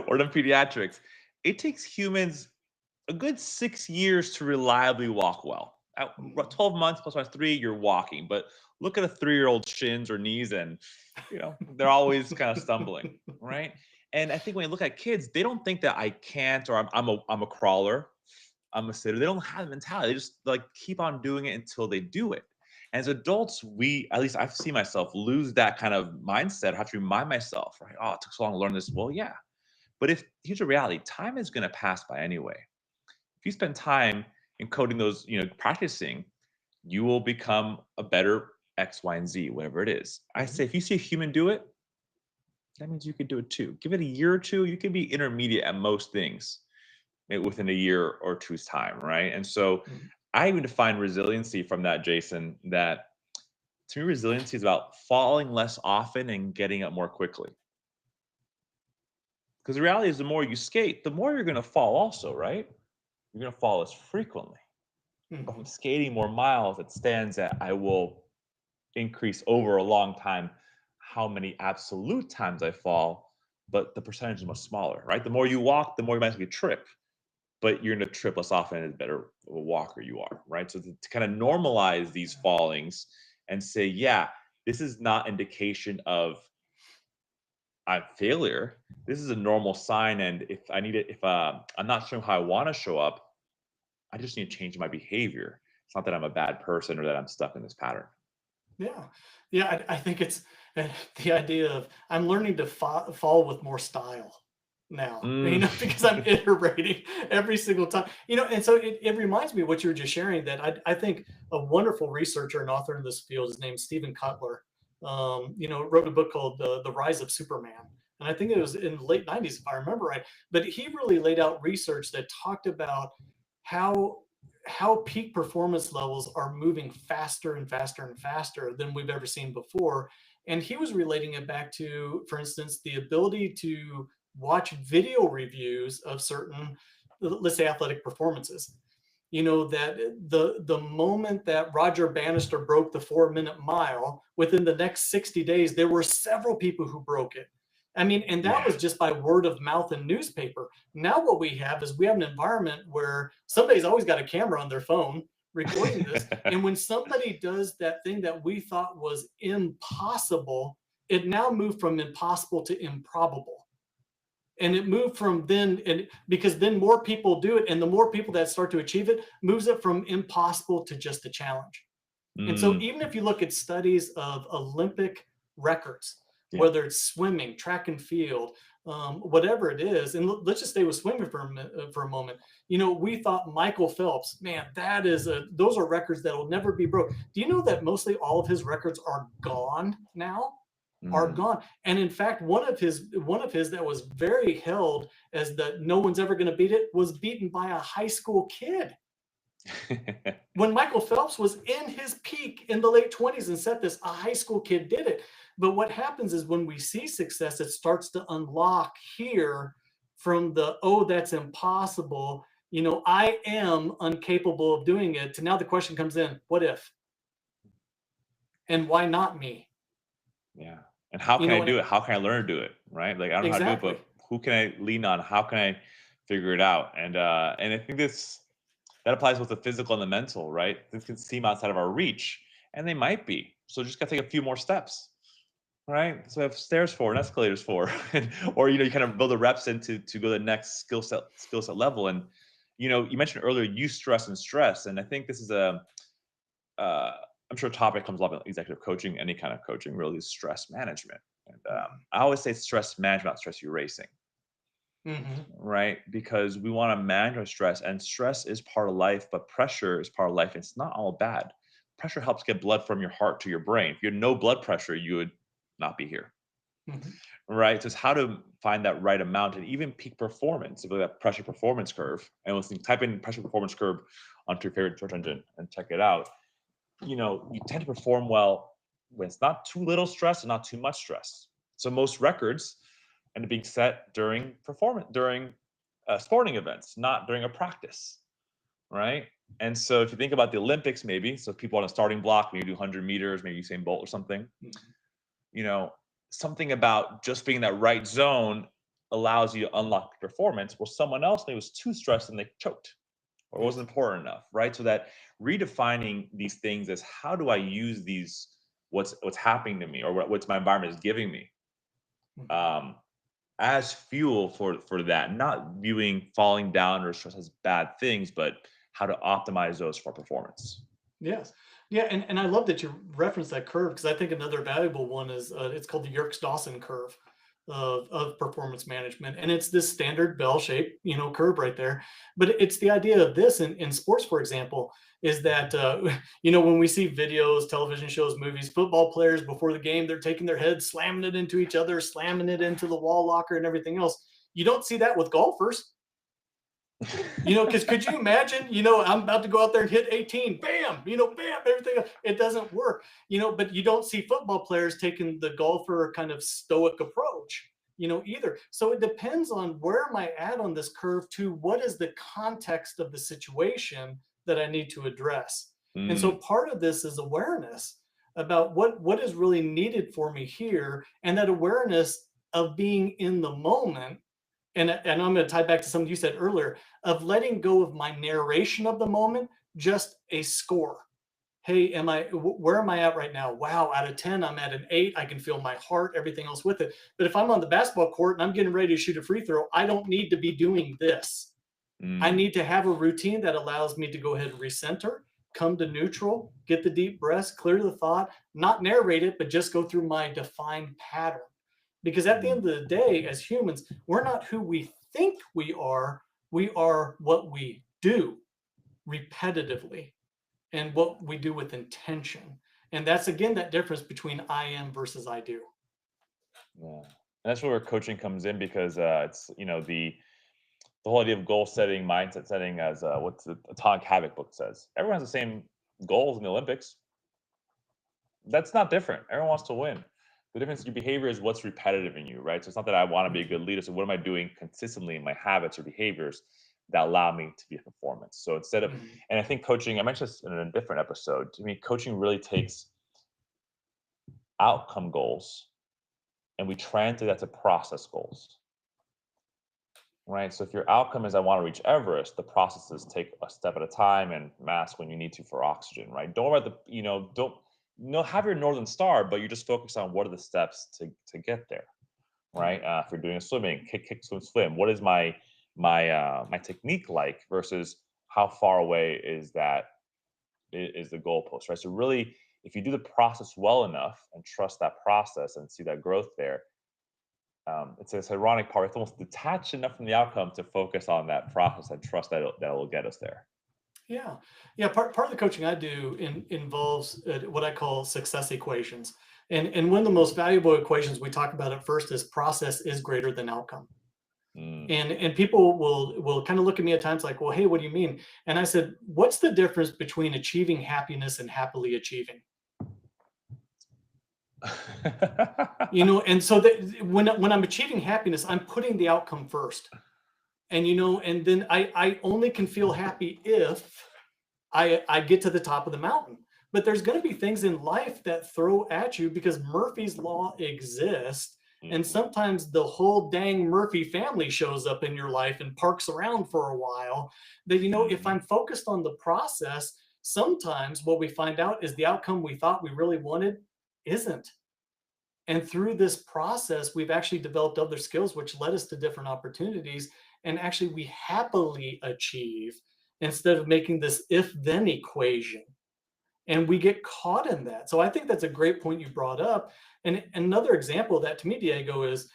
Speaker 1: or done pediatrics, it takes humans a good 6 years to reliably walk well. At 12 months plus minus 3, you're walking. But look at a 3-year-old shins or knees, and they're always kind of stumbling, right? And I think when you look at kids, they don't think that I can't, or I'm a crawler, I'm a sitter. They don't have the mentality. They just like keep on doing it until they do it. And as adults, at least I've seen myself lose that kind of mindset. I have to remind myself, right? Oh, it took so long to learn this. Well, yeah. But here's the reality, time is going to pass by anyway. If you spend time encoding those, practicing, you will become a better X, Y, and Z, whatever it is. I say, if you see a human do it, that means you could do it too. Give it a year or two, you can be intermediate at most things within a year or two's time, right? And so
Speaker 2: Mhm.
Speaker 1: I even define resiliency from that, Jason, that to me, resiliency is about falling less often and getting up more quickly. Because the reality is, the more you skate, the more you're going to fall, also, right? You're going to fall less frequently. But from
Speaker 2: Mhm.
Speaker 1: skating more miles, it stands at I will increase over a long time how many absolute times I fall, but the percentage is much smaller, right? The more you walk, the more you might actually trip, but you're going to trip less often as better of a walker you are, right? So to kind of normalize these fallings and say, yeah, this is not indication of I'm failure. This is a normal sign, and if I need it, if I'm not showing how I want to show up, I just need to change my behavior. It's not that I'm a bad person or that I'm stuck in this pattern.
Speaker 2: Yeah, yeah. I think it's the idea of I'm learning to fall with more style now,
Speaker 1: Mm.
Speaker 2: because I'm iterating every single time, and so it reminds me of what you were just sharing, that I think a wonderful researcher and author in this field is named Stephen Cutler. Wrote a book called The Rise of Superman. And I think it was in the late 90s, if I remember right. But he really laid out research that talked about how peak performance levels are moving faster and faster and faster than we've ever seen before. And he was relating it back to, for instance, the ability to watch video reviews of certain, let's say, athletic performances. That the moment that Roger Bannister broke the 4-minute mile, within the next 60 days, there were several people who broke it. I mean, and that
Speaker 1: Yeah.
Speaker 2: was just by word of mouth and newspaper. Now what we have is we have an environment where somebody's always got a camera on their phone recording this. And when somebody does that thing that we thought was impossible, it now moved from impossible to improbable. And it moved from then, and because then more people do it, and the more people that start to achieve it, moves it from impossible to just a challenge. And so
Speaker 1: Mm.
Speaker 2: even if you look at studies of Olympic records,
Speaker 1: Yeah.
Speaker 2: whether it's swimming, track and field, whatever it is, and let's just stay with swimming for a moment. We thought Michael Phelps, man, those are records that will never be broke. Do you know that mostly all of his records are gone now? Are
Speaker 1: Mm.
Speaker 2: gone. And in fact, one of his that was very held as that no one's ever going to beat it, was beaten by a high school kid when Michael Phelps was in his peak in the late 20s and set this. A high school kid did it. But what happens is when we see success, it starts to unlock here from the, oh, that's impossible. I am incapable of doing it. To now the question comes in, what if? And why not me?
Speaker 1: Yeah. And how
Speaker 2: You
Speaker 1: can I
Speaker 2: know, and
Speaker 1: do it? How can I learn to do it? Right? Like I don't know how to do it,
Speaker 2: exactly.
Speaker 1: but who can I lean on? How can I figure it out? And I think this that applies both the physical and the mental, right? This can seem outside of our reach, and they might be. So just gotta take a few more steps. Right. So I have stairs for and escalators for. Or you kind of build the reps into to go to the next skill set level. And you mentioned earlier use stress and stress. And I think this is uh, I'm sure a topic comes up in executive coaching, any kind of coaching, really is stress management. And I always say stress management, not stress erasing,
Speaker 2: Hmm.
Speaker 1: right? Because we want to manage our stress, and stress is part of life, but pressure is part of life. It's not all bad. Pressure helps get blood from your heart to your brain. If you had no blood pressure, you would not be here,
Speaker 2: Hmm.
Speaker 1: right? So it's how to find that right amount, and even peak performance. If you look at that pressure performance curve, and let's type in pressure performance curve onto your favorite search engine and check it out. You tend to perform well when it's not too little stress and not too much stress. So most records end up being set during sporting events, not during a practice, right? And so if you think about the Olympics, maybe so people on a starting block, maybe do 100 meters, maybe Usain Bolt or something, you know, something about just being in that right zone allows you to unlock performance. Well, someone else maybe was too stressed and they choked or
Speaker 2: Yes.
Speaker 1: wasn't important enough, right? So that redefining these things as how do I use these what's happening to me or what's my environment is giving me
Speaker 2: Mhm.
Speaker 1: um, as fuel for that, not viewing falling down or stress as bad things, but how to optimize those for performance.
Speaker 2: Yes. Yeah, and I love that you referenced that curve, because I think another valuable one is, it's called the Yerkes-Dawson curve. of performance management. And it's this standard bell shaped, curve right there. But it's the idea of this in sports, for example, is that, when we see videos, television shows, movies, football players before the game, they're taking their heads, slamming it into each other, slamming it into the wall locker and everything else. You don't see that with golfers. Because could you imagine, I'm about to go out there and hit 18, bam, bam, everything. It doesn't work, but you don't see football players taking the golfer kind of stoic approach, either. So it depends on where am I at on this curve to what is the context of the situation that I need to address. And so
Speaker 1: Mm,
Speaker 2: part of this is awareness about what is really needed for me here, and that awareness of being in the moment. And I'm going to tie back to something you said earlier of letting go of my narration of the moment, just a score. Hey, where am I at right now? Wow, out of 10, I'm at an 8. I can feel my heart, everything else with it. But if I'm on the basketball court and I'm getting ready to shoot a free throw, I don't need to be doing this. I
Speaker 1: mm,
Speaker 2: need to have a routine that allows me to go ahead and recenter, come to neutral, get the deep breaths, clear the thought, not narrate it, but just go through my defined pattern. Because at the
Speaker 1: mm,
Speaker 2: end of the day, as humans, we're not who we think we are what we do repetitively and what we do with intention. And that's again that difference between I am versus I do.
Speaker 1: yeah. And that's where coaching comes in because it's the whole idea of goal setting, mindset setting, as what's the Atomic Habit book says. Everyone has the same goals in the Olympics. That's not different. Everyone wants to win. The difference in your behavior is what's repetitive in you, right? So it's not that I want to be a good leader. So what am I doing consistently in my habits or behaviors that allow me to be a performance? So instead of,
Speaker 2: Mhm.
Speaker 1: and I think coaching, I mentioned this in a different episode. To me, coaching really takes outcome goals and we translate that to process goals, right? So if your outcome is I want to reach Everest, the process is take a step at a time and mask when you need to for oxygen, right? Don't worry about don't have your northern star, but you just focus on what are the steps to get there, right?
Speaker 2: Mhm.
Speaker 1: If you're doing a swimming, kick, swim, swim. What is my technique like versus how far away is is the goalpost, right? So really, if you do the process well enough and trust that process and see that growth there, it's this ironic part. It's almost detached enough from the outcome to focus on that process and trust that that will get us there.
Speaker 2: Yeah, yeah. Part of the coaching I do involves what I call success equations, and one of the most valuable equations we talk about at first is process is greater than outcome.
Speaker 1: Mm.
Speaker 2: And people will kind of look at me at times like, well, hey, what do you mean? And I said, what's the difference between achieving happiness and happily achieving? And so that when I'm achieving happiness, I'm putting the outcome first, and then I only can feel happy if I get to the top of the mountain. But there's going to be things in life that throw at you because Murphy's law exists. And
Speaker 1: Mhm.
Speaker 2: sometimes the whole dang Murphy family shows up in your life and parks around for a while. That, if
Speaker 1: Mhm.
Speaker 2: I'm focused on the process, sometimes what we find out is the outcome we thought we really wanted isn't. And through this process, we've actually developed other skills which led us to different opportunities. And actually, we happily achieve instead of making this if then equation. And we get caught in that. So I think that's a great point you brought up. And another example of that to me, Diego, is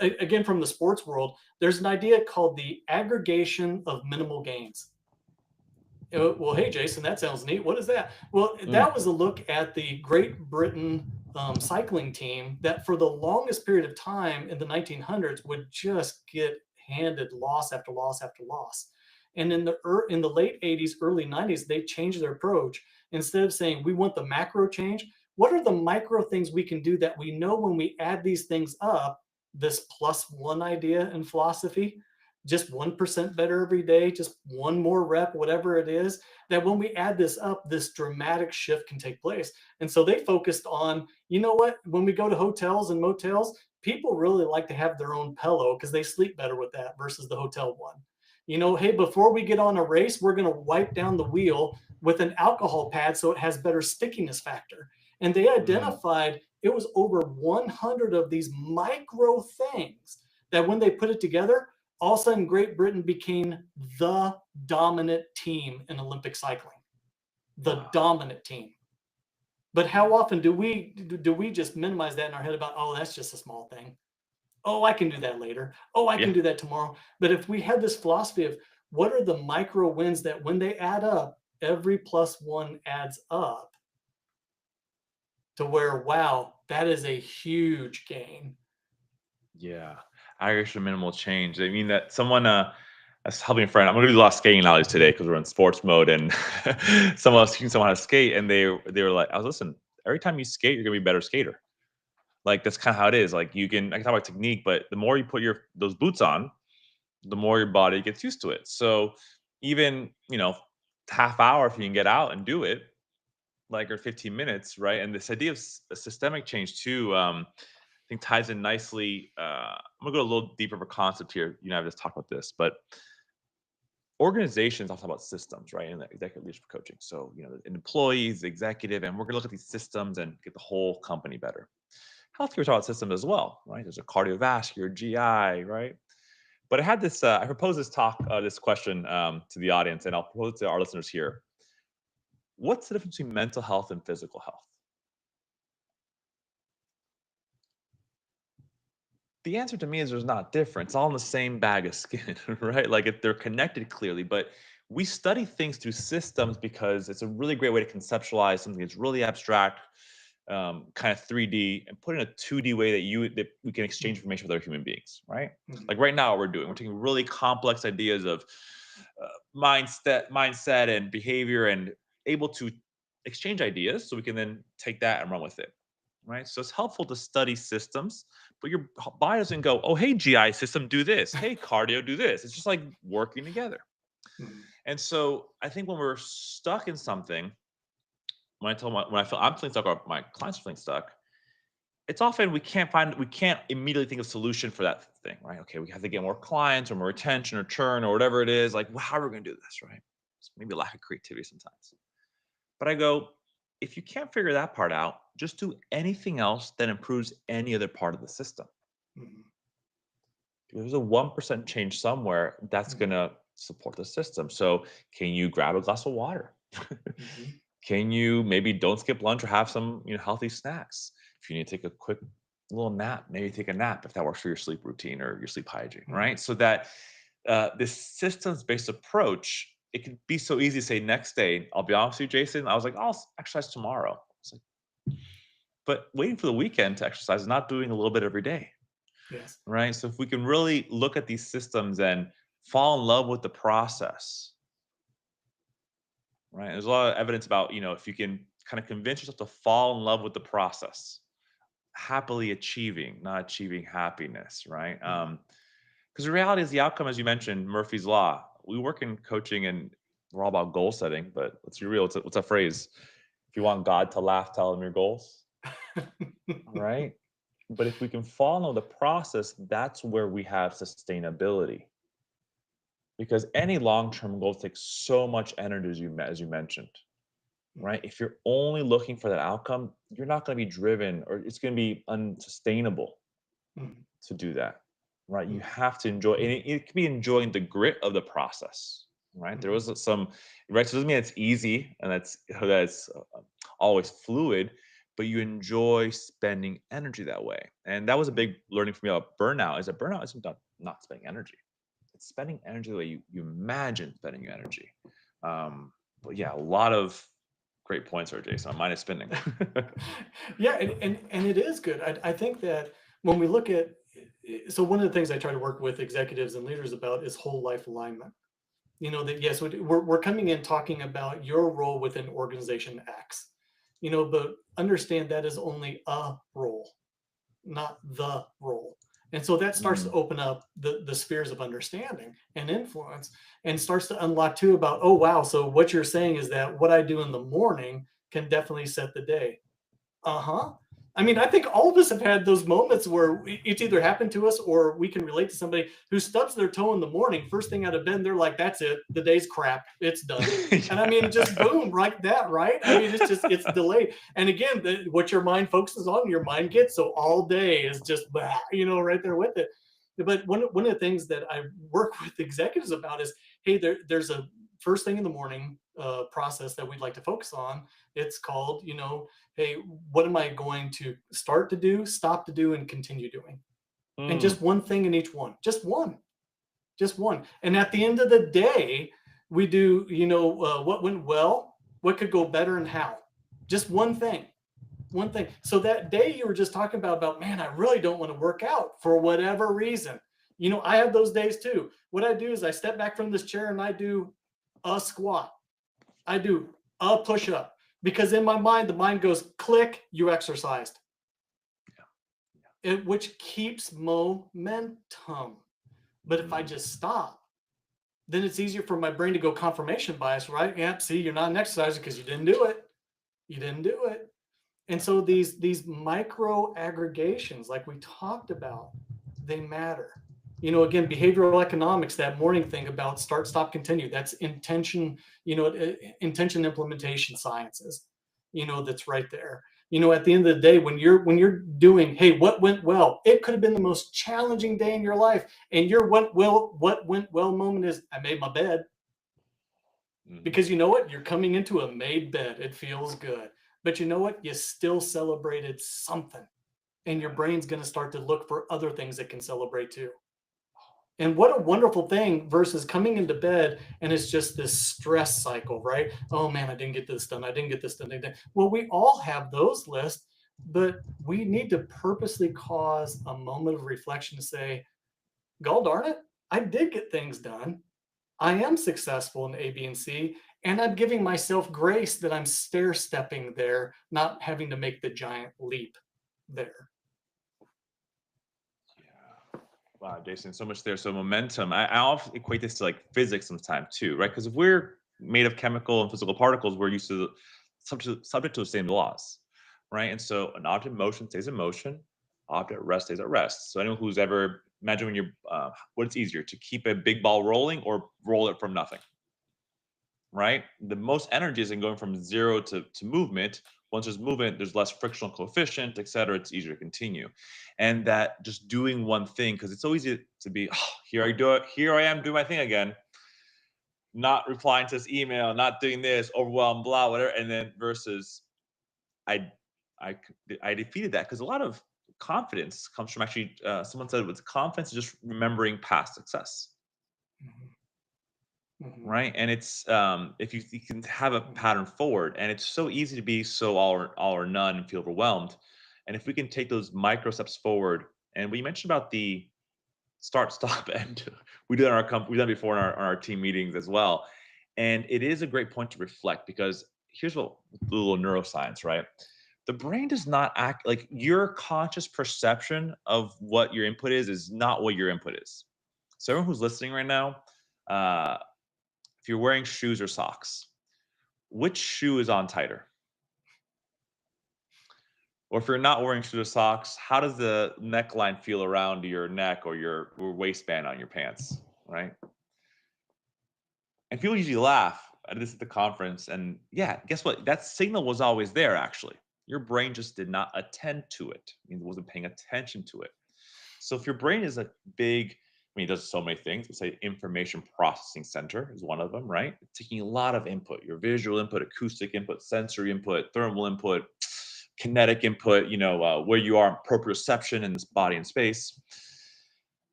Speaker 2: again from the sports world, there's an idea called the aggregation of minimal gains. Well, hey, Jason, that sounds neat. What is that? Well,
Speaker 1: Mm.
Speaker 2: that was a look at the Great Britain cycling team that for the longest period of time in the 1900s would just get handed loss after loss after loss. And in the late 80s, early 90s, they changed their approach. Instead of saying we want the macro change, what are the micro things we can do that we know when we add these things up, this plus one idea and philosophy, just 1% better every day, just one more rep, whatever it is, that when we add this up, this dramatic shift can take place. And so they focused on, what, when we go to hotels and motels, people really like to have their own pillow because they sleep better with that versus the hotel one. Hey, before we get on a race, we're going to wipe down the wheel with an alcohol pad so it has better stickiness factor. And they
Speaker 1: Mm.
Speaker 2: identified it was over 100 of these micro things that when they put it together, all of a sudden Great Britain became the dominant team in Olympic cycling, the
Speaker 1: Wow.
Speaker 2: dominant team. But how often do we just minimize that in our head about, oh, that's just a small thing? oh, I can do that later. Oh, I
Speaker 1: Yeah.
Speaker 2: can do that tomorrow. But if we had this philosophy of what are the micro wins that when they add up, every plus one adds up to where, wow, that is a huge gain.
Speaker 1: Yeah. Aggregation minimal change. I mean that someone I was helping a friend. I'm gonna do a lot of skating analogies today because we're in sports mode and someone else teaching someone how to skate and they were like, I was listen, every time you skate, you're gonna be a better skater. Like that's kind of how it is. Like you can I can talk about technique, but the more you put your those boots on, the more your body gets used to it. So even, half hour if you can get out and do it, like or 15 minutes, right? And this idea of systemic change too, I think ties in nicely. I'm gonna go a little deeper of a concept here. You know, I've just talked about this, but organizations also about systems, right? And the executive leadership coaching. So, the employees, the executive, and we're gonna look at these systems and get the whole company better. Healthcare is about systems as well, right? There's a cardiovascular, GI, right? But I had this, I proposed this talk, this question to the audience, and I'll propose it to our listeners here. What's the difference between mental health and physical health? The answer to me is there's not difference. It's all in the same bag of skin, right? Like if they're connected clearly, but we study things through systems because it's a really great way to conceptualize something that's really abstract, kind of 3D, and put in a 2D way that we can exchange
Speaker 2: Mhm,
Speaker 1: information with other human beings, right?
Speaker 2: mhm,
Speaker 1: Like right now, what we're taking really complex ideas of mindset, and behavior, and able to exchange ideas, so we can then take that and run with it, right? So it's helpful to study systems, but your body doesn't go, "Oh, hey, GI system, do this. Hey, cardio, do this." It's just like working together.
Speaker 2: mhm,
Speaker 1: And so I think when we're stuck in something, when I feel I'm feeling stuck or my clients are feeling stuck, it's often we can't immediately think of solution for that thing, right? Okay, we have to get more clients or more retention or churn or whatever it is. Like, well, how are we going to do this, right? It's maybe a lack of creativity sometimes. But I go, if you can't figure that part out, just do anything else that improves any other part of the system.
Speaker 2: mhm,
Speaker 1: If there's a 1% change somewhere, that's
Speaker 2: mhm,
Speaker 1: going to support the system. So, can you grab a glass of water?
Speaker 2: mhm,
Speaker 1: Can you maybe don't skip lunch or have some healthy snacks? If you need to take a quick little nap, maybe take a nap if that works for your sleep routine or your sleep hygiene,
Speaker 2: mhm.
Speaker 1: right? So that this systems based approach, it can be so easy to say next day. I'll be honest with you, Jason. I was like, I'll exercise tomorrow. It's like, but waiting for the weekend to exercise is not doing a little bit every day,
Speaker 2: Yes.
Speaker 1: right? So if we can really look at these systems and fall in love with the process, right? There's a lot of evidence about, if you can kind of convince yourself to fall in love with the process, happily achieving, not achieving happiness, right?
Speaker 2: Mhm.
Speaker 1: Because the reality is the outcome, as you mentioned, Murphy's Law. We work in coaching and we're all about goal setting, but let's be real. What's a phrase? If you want God to laugh, tell him your goals, right? But if we can follow the process, that's where we have sustainability. Because any long-term goal takes so much energy, as you mentioned, right?
Speaker 2: Mhm,
Speaker 1: If you're only looking for that outcome, you're not going to be driven, or it's going to be unsustainable
Speaker 2: mhm,
Speaker 1: to do that, right? You
Speaker 2: mhm,
Speaker 1: have to enjoy, and it could be enjoying the grit of the process, right? There
Speaker 2: mhm,
Speaker 1: was some, right? So it doesn't mean it's easy and that's always fluid, but you enjoy spending energy that way. And that was a
Speaker 2: mhm.
Speaker 1: big learning for me about burnout. Is that burnout isn't not spending energy; it's spending energy the way you imagine spending your energy. But yeah, a lot of great points there, Jason. Mine is spinning.
Speaker 2: Yeah, and it is good. I think that when we look at, so one of the things I try to work with executives and leaders about is whole life alignment. That yes, we're coming in talking about your role within organization X, but understand that is only a role, not the role. And so that starts to
Speaker 1: Mm,
Speaker 2: open up the spheres of understanding and influence, and starts to unlock too about, oh, wow. So what you're saying is that what I do in the morning can definitely set the day. Uh-huh. I mean, I think all of us have had those moments where it's either happened to us or we can relate to somebody who stubs their toe in the morning, first thing out of bed, they're like, that's it. The day's crap. It's done. And I mean, just
Speaker 1: yeah.
Speaker 2: boom, like that, right? I mean, it's delayed. And again, what your mind focuses on, your mind gets. So all day is just, blah, right there with it. But one of the things that I work with executives about is, hey, there's a first thing in the morning process that we'd like to focus on. It's called, hey, what am I going to start to do, stop to do, and continue doing? and
Speaker 1: Mm,
Speaker 2: just one thing in each one, just one. And at the end of the day, we do, what went well, what could go better, and how. Just one thing. So that day you were just talking about, man, I really don't want to work out for whatever reason. I have those days too. What I do is I step back from this chair and I do a squat. I do a push up because in my mind, the mind goes click, you exercised, which keeps momentum. But if I
Speaker 1: mm,
Speaker 2: just stop, then it's easier for my brain to go confirmation bias, right? Yeah, see, you're not an exerciser because you didn't do it. You didn't do it. And so these micro aggregations, like we talked about, they matter. Again, behavioral economics, that morning thing about start, stop, continue, that's intention, intention implementation sciences, that's right there. At the end of the day, when you're doing, hey, what went well? It could have been the most challenging day in your life. And what went well moment is I made my bed.
Speaker 1: mhm.
Speaker 2: Because you know what? You're coming into a made bed. It feels good. But you know what? You still celebrated something. And your
Speaker 1: Yeah.
Speaker 2: brain's going to start to look for other things it can celebrate too. And what a wonderful thing versus coming into bed and it's just this stress cycle, right? Oh man, I didn't get this done. I didn't get this done. Well, we all have those lists, but we need to purposely cause a moment of reflection to say, God darn it, I did get things done. I am successful in A, B, and C, and I'm giving myself grace that I'm stair stepping there, not having to make the giant leap there.
Speaker 1: Yeah. Wow, Jason, so much there. So momentum. I often equate this to like physics sometimes too, right? Because if we're made of chemical and physical particles, we're used to subject to the same laws, right? And so an object in motion stays in motion, object at rest stays at rest. So anyone who's ever imagine when you're, what's easier to keep a big ball rolling or roll it from nothing, right? The most energy is in going from zero to movement. Once there's movement, there's less frictional coefficient, et cetera. It's easier to continue. And that just doing one thing, because it's so easy to be, oh, here I do it, here I am doing my thing again, not replying to this email, not doing this, overwhelmed, blah, whatever. And then versus I I I defeated that because a lot of confidence comes from actually someone said with confidence is just remembering past success,
Speaker 2: Mhm, mhm,
Speaker 1: right? And it's if you can have a
Speaker 2: mhm,
Speaker 1: pattern forward, and it's so easy to be so all or none and feel overwhelmed. And if we can take those micro steps forward, and we mentioned about the start, stop, end, we do that in our company, we've done it before in our team meetings as well. And it is a great point to reflect because here's what a little neuroscience, right? The brain does not act like your conscious perception of what your input is not what your input is. So everyone who's listening right now, uh, if you're wearing shoes or socks, which shoe is on tighter? Or if you're not wearing shoes or socks, how does the neckline feel around your neck or your waistband on your pants, right? And people usually laugh at this at the conference. And yeah, guess what? That signal was always there, actually. Your brain just did not attend to it. It wasn't paying attention to it. So if your brain is a big, I mean, it does so many things. We say information processing center is one of them, right? It's taking a lot of input, your visual input, acoustic input, sensory input, thermal input, kinetic input, where you are in proprioception in this body and space.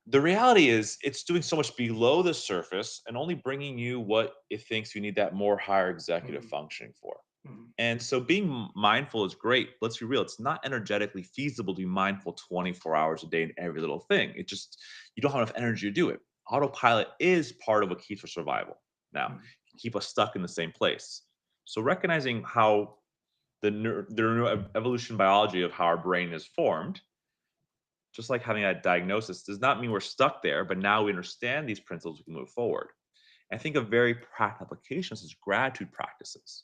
Speaker 1: The reality is it's doing so much below the surface and only bringing you what it thinks you need that more higher executive
Speaker 2: mhm,
Speaker 1: functioning for.
Speaker 2: mhm,
Speaker 1: And so being mindful is great. Let's be real. It's not energetically feasible to be mindful 24 hours a day in every little thing. It just, you don't have enough energy to do it. Autopilot is part of what keeps us survival. Now,
Speaker 2: mhm,
Speaker 1: keep us stuck in the same place. So recognizing how the evolution biology of how our brain is formed, just like having that diagnosis, does not mean we're stuck there, but now we understand these principles, we can move forward. And I think a very practical applications is gratitude practices.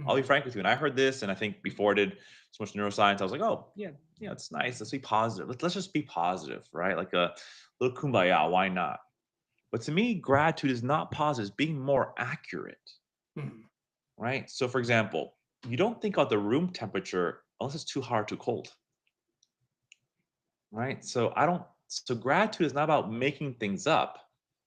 Speaker 1: I'll be
Speaker 2: mhm,
Speaker 1: frank with you. And I heard this, and I think before I did so much neuroscience, I was like, oh, yeah, it's nice. Let's be positive. Let's just be positive, right? Like a little kumbaya. Why not? But to me, gratitude is not positive, it's being more accurate,
Speaker 2: mhm,
Speaker 1: right? So, for example, you don't think about the room temperature unless it's too hot or too cold, right? So, so gratitude is not about making things up.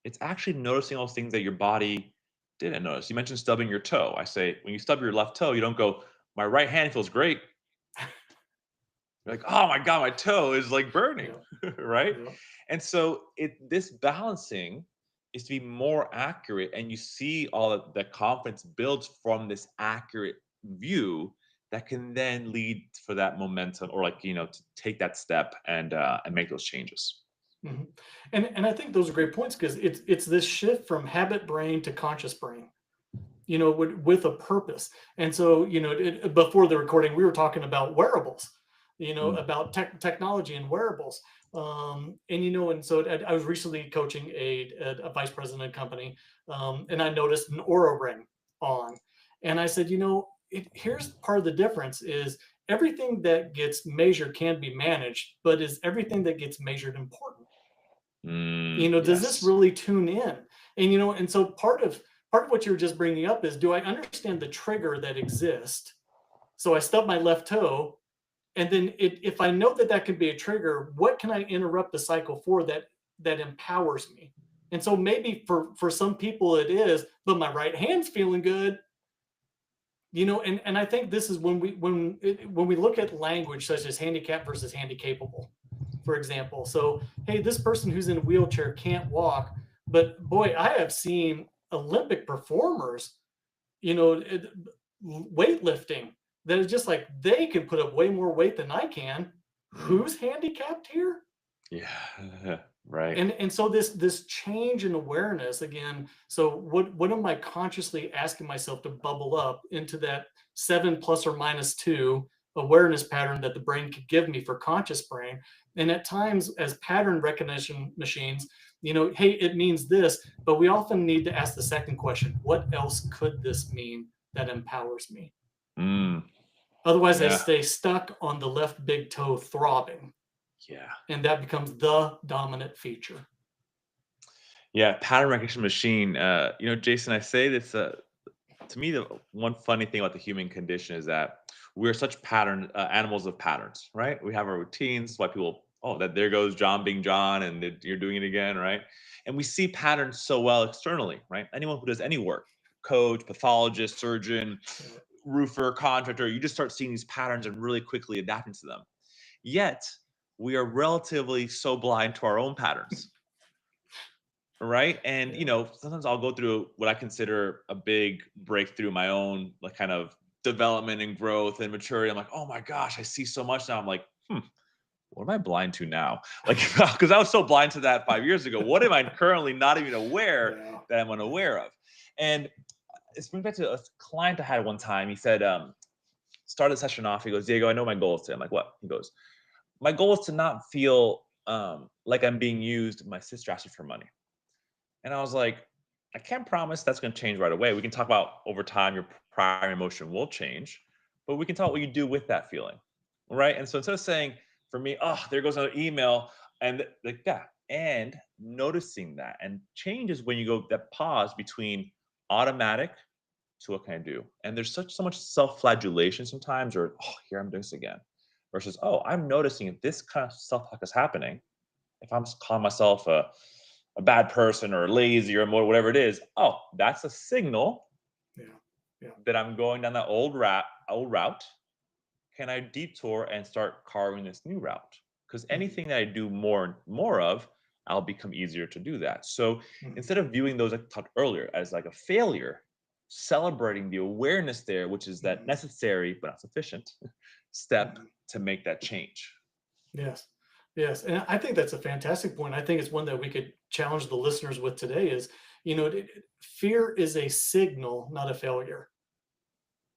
Speaker 1: It's actually noticing those things that your body didn't notice. You mentioned stubbing your toe. I say, when you stub your left toe, you don't go, my right hand feels great. You're like, oh my God, my toe is like burning,
Speaker 2: Yeah,
Speaker 1: right?
Speaker 2: yeah.
Speaker 1: And so this balancing is to be more accurate, and you see all of the confidence builds from this accurate view that can then lead for that momentum, or like to take that step and make those changes.
Speaker 2: Mhm. And I think those are great points because it's this shift from habit brain to conscious brain, with a purpose. And so, before the recording, we were talking about wearables,
Speaker 1: Mm.
Speaker 2: about technology and wearables. And so I was recently coaching a vice president company, and I noticed an Aura ring on, and I said, here's part of the difference is everything that gets measured can be managed, but is everything that gets measured important? Does this
Speaker 1: Yes.
Speaker 2: really tune in? And so part of what you were just bringing up is, do I understand the trigger that exists? So I stub my left toe, and then if I know that that could be a trigger, what can I interrupt the cycle for that empowers me? And so maybe for some people it is, but my right hand's feeling good. And I think this is when we look at language such as handicap versus handicapable, for example. So, hey, this person who's in a wheelchair can't walk, but boy, I have seen Olympic performers, weightlifting, that is just like they can put up way more weight than I can.
Speaker 1: Mm.
Speaker 2: Who's handicapped here?
Speaker 1: Yeah. Right.
Speaker 2: And so this change in awareness again. So what am I consciously asking myself to bubble up into that 7 ± 2 awareness pattern that the brain could give me for conscious brain? And at times, as pattern recognition machines, hey, it means this, but we often need to ask the second question: what else could this mean that empowers me?
Speaker 1: Mm.
Speaker 2: Otherwise, I
Speaker 1: Yeah.
Speaker 2: stay stuck on the left big toe throbbing,
Speaker 1: Yeah.
Speaker 2: and that becomes the dominant feature.
Speaker 1: Yeah. Pattern recognition machine. Jason, I say this. To me, the one funny thing about the human condition is that we're such pattern animals of patterns, right? We have our routines. Why people, oh, that there goes John being John, and you're doing it again, right? And we see patterns so well externally, right? Anyone who does any work, coach, pathologist, surgeon,
Speaker 2: Yeah.
Speaker 1: roofer, contractor, you just start seeing these patterns and really quickly adapting to them. Yet we are relatively so blind to our own patterns, right? And
Speaker 2: Yeah.
Speaker 1: sometimes I'll go through what I consider a big breakthrough in my own like kind of development and growth and maturity. I'm like, oh my gosh, I see so much now. I'm like, what am I blind to now? Like, because I was so blind to that 5 years ago. What am I currently not even aware
Speaker 2: Yeah.
Speaker 1: that I'm unaware of? And it's brings back to a client I had one time. He said, started the session off. He goes, Diego, I know my goal is today. I'm like, what? He goes, my goal is to not feel like I'm being used. My sister asked me for money. And I was like, I can't promise that's going to change right away. We can talk about over time, your prior emotion will change, but we can talk what you do with that feeling. Right. And so instead of saying, for me, oh, there goes another email, and like that, and noticing that, and change is when you go that pause between automatic to what can I do? And there's so much self-flagellation sometimes, or oh, here I'm doing this again, versus oh, I'm noticing if this kind of self-talk is happening, if I'm calling myself a bad person or lazy or more, whatever it is, oh, that's a signal
Speaker 2: Yeah. Yeah.
Speaker 1: that I'm going down that old route. Can I detour and start carving this new route? Because
Speaker 2: Mhm.
Speaker 1: anything that I do more of, I'll become easier to do that. So
Speaker 2: Mhm.
Speaker 1: instead of viewing those, like I talked earlier, as like a failure, celebrating the awareness there, which is that
Speaker 2: Mhm.
Speaker 1: necessary but not sufficient step
Speaker 2: Mhm.
Speaker 1: to make that change.
Speaker 2: Yes. Yes. And I think that's a fantastic point. I think it's one that we could challenge the listeners with today is, fear is a signal, not a failure.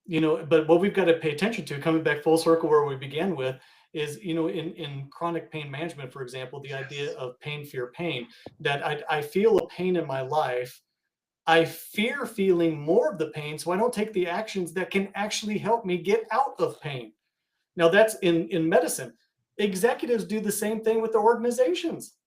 Speaker 2: But what we've got to pay attention to, coming back full circle where we began with, is, in chronic pain management, for example, the idea
Speaker 1: Yes.
Speaker 2: of pain, fear, pain, that I feel a pain in my life. I fear feeling more of the pain, so I don't take the actions that can actually help me get out of pain. Now that's in medicine. Executives do the same thing with their organizations.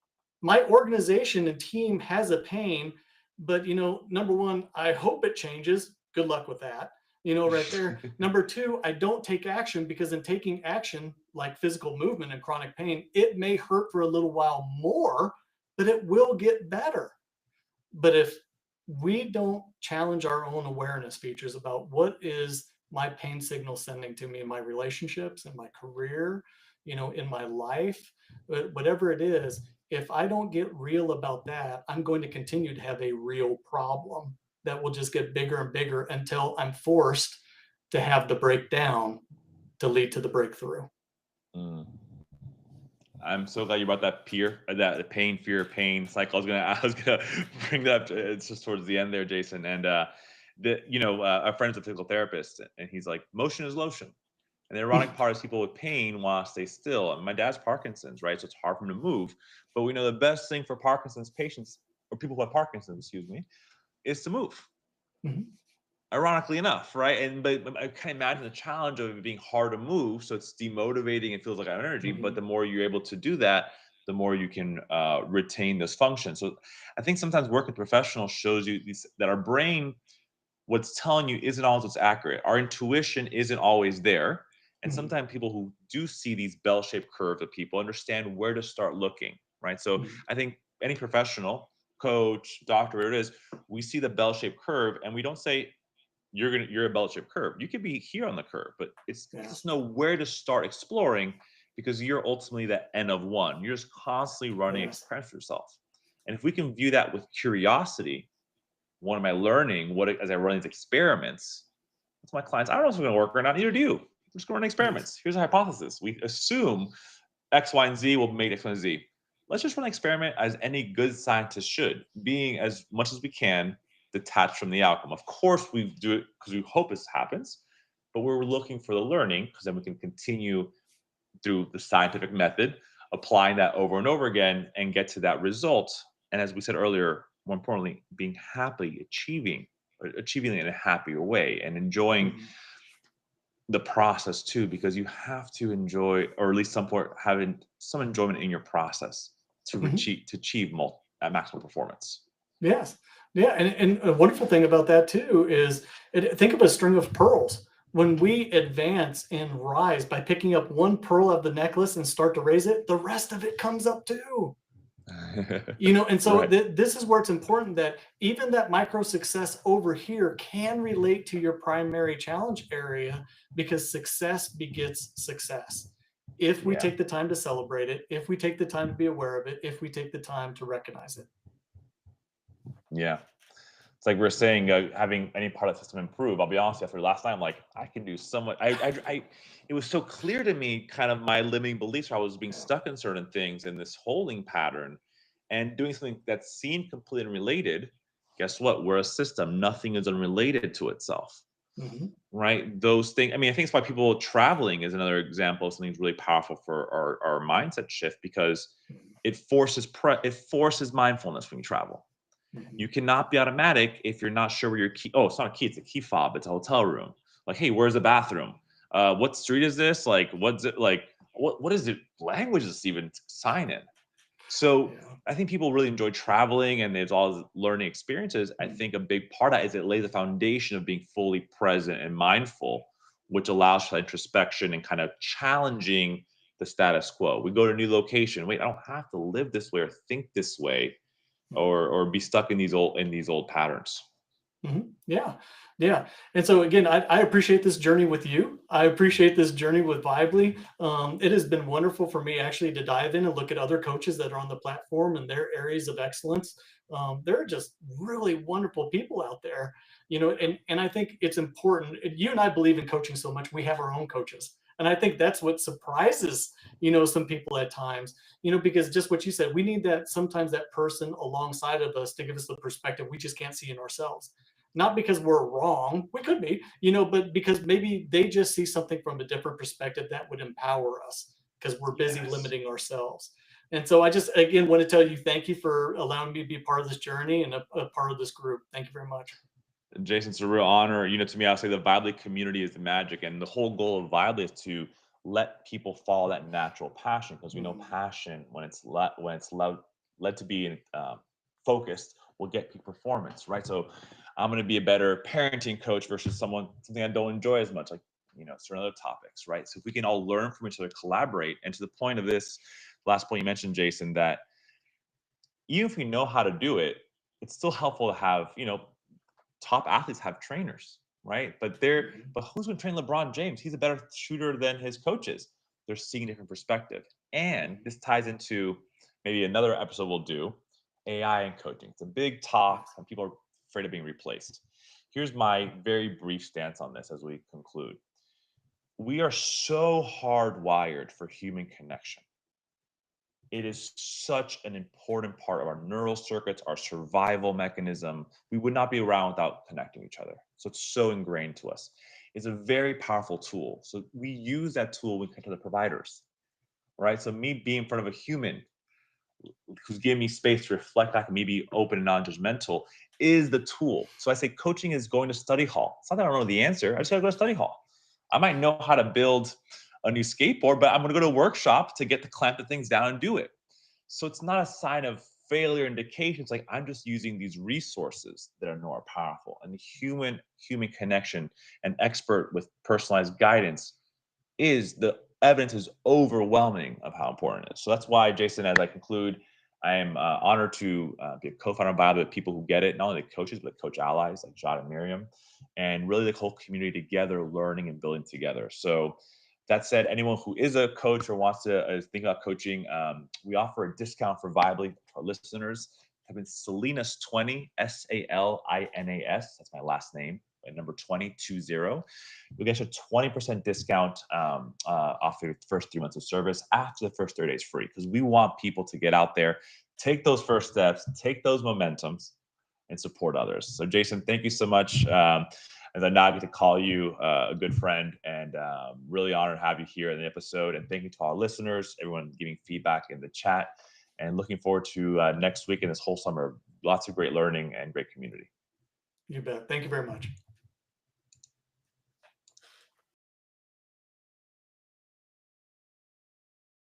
Speaker 2: My organization and team has a pain, but number one, I hope it changes. Good luck with that. Right there. Number two, I don't take action because in taking action, like physical movement and chronic pain, it may hurt for a little while more, but it will get better. But if we don't challenge our own awareness features about what is my pain signal sending to me in my relationships and my career, in my life, whatever it is, if I don't get real about that, I'm going to continue to have a real problem that will just get bigger and bigger until I'm forced to have the breakdown to lead to the breakthrough.
Speaker 1: Mm. I'm so glad you brought that that pain, fear, pain cycle. I was gonna bring that up. It's just towards the end there, Jason. And a friend's a physical therapist, and he's like, motion is lotion. And the ironic part is people with pain want to stay still. And my dad's Parkinson's, right? So it's hard for him to move. But we know the best thing for Parkinson's patients, or people who have Parkinson's, excuse me, is to move.
Speaker 2: Mhm.
Speaker 1: Ironically enough, right? And but I can imagine the challenge of it being hard to move, so it's demotivating and feels like energy. But
Speaker 2: Mhm.
Speaker 1: the more you're able to do that, the more you can retain this function. So I think sometimes working with professionals shows you that our brain, what's telling you isn't always what's accurate. Our intuition isn't always there. And
Speaker 2: Mhm.
Speaker 1: sometimes people who do see these bell-shaped curves of people understand where to start looking, right? So
Speaker 2: Mhm.
Speaker 1: I think any professional, coach, doctor, whatever it is, we see the bell-shaped curve and we don't say, you're a bell-shaped curve. You could be here on the curve, but it's
Speaker 2: Yeah.
Speaker 1: just know where to start exploring because you're ultimately the N of one. You're just constantly running
Speaker 2: Yes.
Speaker 1: express yourself. And if we can view that with curiosity, what am I learning? As I run these experiments, that's my clients. I don't know if it's going to work or not. Neither do you. We're just going to run
Speaker 2: Yes.
Speaker 1: experiments. Here's a hypothesis. We assume X, Y, and Z will make X, Y, and Z. Let's just run an experiment as any good scientist should, being as much as we can detached from the outcome. Of course, we do it because we hope this happens, but we're looking for the learning because then we can continue through the scientific method, applying that over and over again and get to that result. And as we said earlier, more importantly, being happy, achieving it in a happier way and enjoying
Speaker 2: Mhm.
Speaker 1: the process too, because you have to enjoy, or at least some point having some enjoyment in your process to
Speaker 2: Mhm.
Speaker 1: achieve at maximal performance.
Speaker 2: Yes. Yeah. And a wonderful thing about that too is think of a string of pearls. When we advance and rise by picking up one pearl of the necklace and start to raise it, the rest of it comes up too. And so
Speaker 1: Right.
Speaker 2: this is where it's important that even that micro success over here can relate to your primary challenge area because success begets success. If we
Speaker 1: Yeah.
Speaker 2: take the time to celebrate it, if we take the time to be aware of it, if we take the time to recognize it.
Speaker 1: Yeah. It's like we're saying, having any part of the system improve. I'll be honest, after last night, I'm like, I can do so much. It was so clear to me, kind of my limiting beliefs. Where I was being
Speaker 2: Yeah.
Speaker 1: stuck in certain things in this holding pattern, and doing something that seemed completely unrelated. Guess what? We're a system. Nothing is unrelated to itself,
Speaker 2: Mhm.
Speaker 1: right? Those things. I mean, I think it's why people traveling is another example of something that's really powerful for our mindset shift because
Speaker 2: Mhm.
Speaker 1: it forces mindfulness when you travel.
Speaker 2: Mhm.
Speaker 1: You cannot be automatic if you're not sure where your key. Oh, it's not a key; it's a key fob. It's a hotel room. Like, hey, where's the bathroom? What street is this? Like, what's it like? What is it? Language is even sign in. So
Speaker 2: Yeah.
Speaker 1: I think people really enjoy traveling, and there's all these learning experiences. I
Speaker 2: Mhm.
Speaker 1: think a big part of that is it lays the foundation of being fully present and mindful, which allows for introspection and kind of challenging the status quo. We go to a new location. Wait, I don't have to live this way or think this way
Speaker 2: Mhm.
Speaker 1: or be stuck in these old patterns.
Speaker 2: Mhm. Yeah. Yeah. And so again, I appreciate this journey with you. I appreciate this journey with Vibely. It has been wonderful for me actually to dive in and look at other coaches that are on the platform and their areas of excellence. There are just really wonderful people out there, and I think it's important. You and I believe in coaching so much, we have our own coaches. And I think that's what surprises, some people at times, because just what you said, we need that sometimes that person alongside of us to give us the perspective we just can't see in ourselves, not because we're wrong, we could be, but because maybe they just see something from a different perspective that would empower us because we're busy
Speaker 1: Yes.
Speaker 2: limiting ourselves. And so I just again want to tell you thank you for allowing me to be part of this journey and a part of this group. Thank you very much.
Speaker 1: Jason, it's a real honor. To me, I'll say the Vibely community is the magic. And the whole goal of Vibely is to let people follow that natural passion because we know
Speaker 2: Mhm.
Speaker 1: passion, led to be focused, will get peak performance, right? So I'm going to be a better parenting coach versus something I don't enjoy as much, like, certain other topics, right? So if we can all learn from each other, collaborate, and to the point of this last point you mentioned, Jason, that even if we know how to do it, it's still helpful to have, top athletes have trainers, right? But
Speaker 2: Mhm.
Speaker 1: who's going to train LeBron James? He's a better shooter than his coaches. they're seeing a different perspective. And this ties into maybe another episode we'll do, AI and coaching. It's a big talk,
Speaker 2: Yes.
Speaker 1: and people are afraid of being replaced. Here's my very brief stance on this as we conclude. We are so hardwired for human connection. It is such an important part of our neural circuits, our survival mechanism. We would not be around without connecting each other. So it's so ingrained to us. It's a very powerful tool. So we use that tool when we connect to the providers, right? So me being in front of a human who's giving me space to reflect back and me be open and non-judgmental is the tool. So I say coaching is going to study hall. It's not that I don't know the answer. I just gotta go to study hall. I might know how to build a new skateboard, but I'm gonna go to a workshop to get to clamp the things down and do it. So it's not a sign of failure indication. It's like I'm just using these resources that are more powerful. And the human connection and expert with personalized guidance is the evidence is overwhelming of how important it is. So that's why, Jason, as I conclude, I am honored to be a co-founder of Bio with people who get it, not only the coaches, but the coach allies like Jod and Miriam, and really the whole community together, learning and building together. So that said, anyone who is a coach or wants to think about coaching, we offer a discount for Vibely to our listeners. Type in Salinas 20, Salinas. That's my last name, number 2020. You'll get a 20% discount off your first 3 months of service. After the first 30 days free, because we want people to get out there, take those first steps, take those momentums, and support others. So Jason, thank you so much. As I now get to call you a good friend, and really honored to have you here in the episode. And thank you to our listeners, everyone giving feedback in the chat, and looking forward to next week and this whole summer. Lots of great learning and great community.
Speaker 2: You bet. Thank you very much.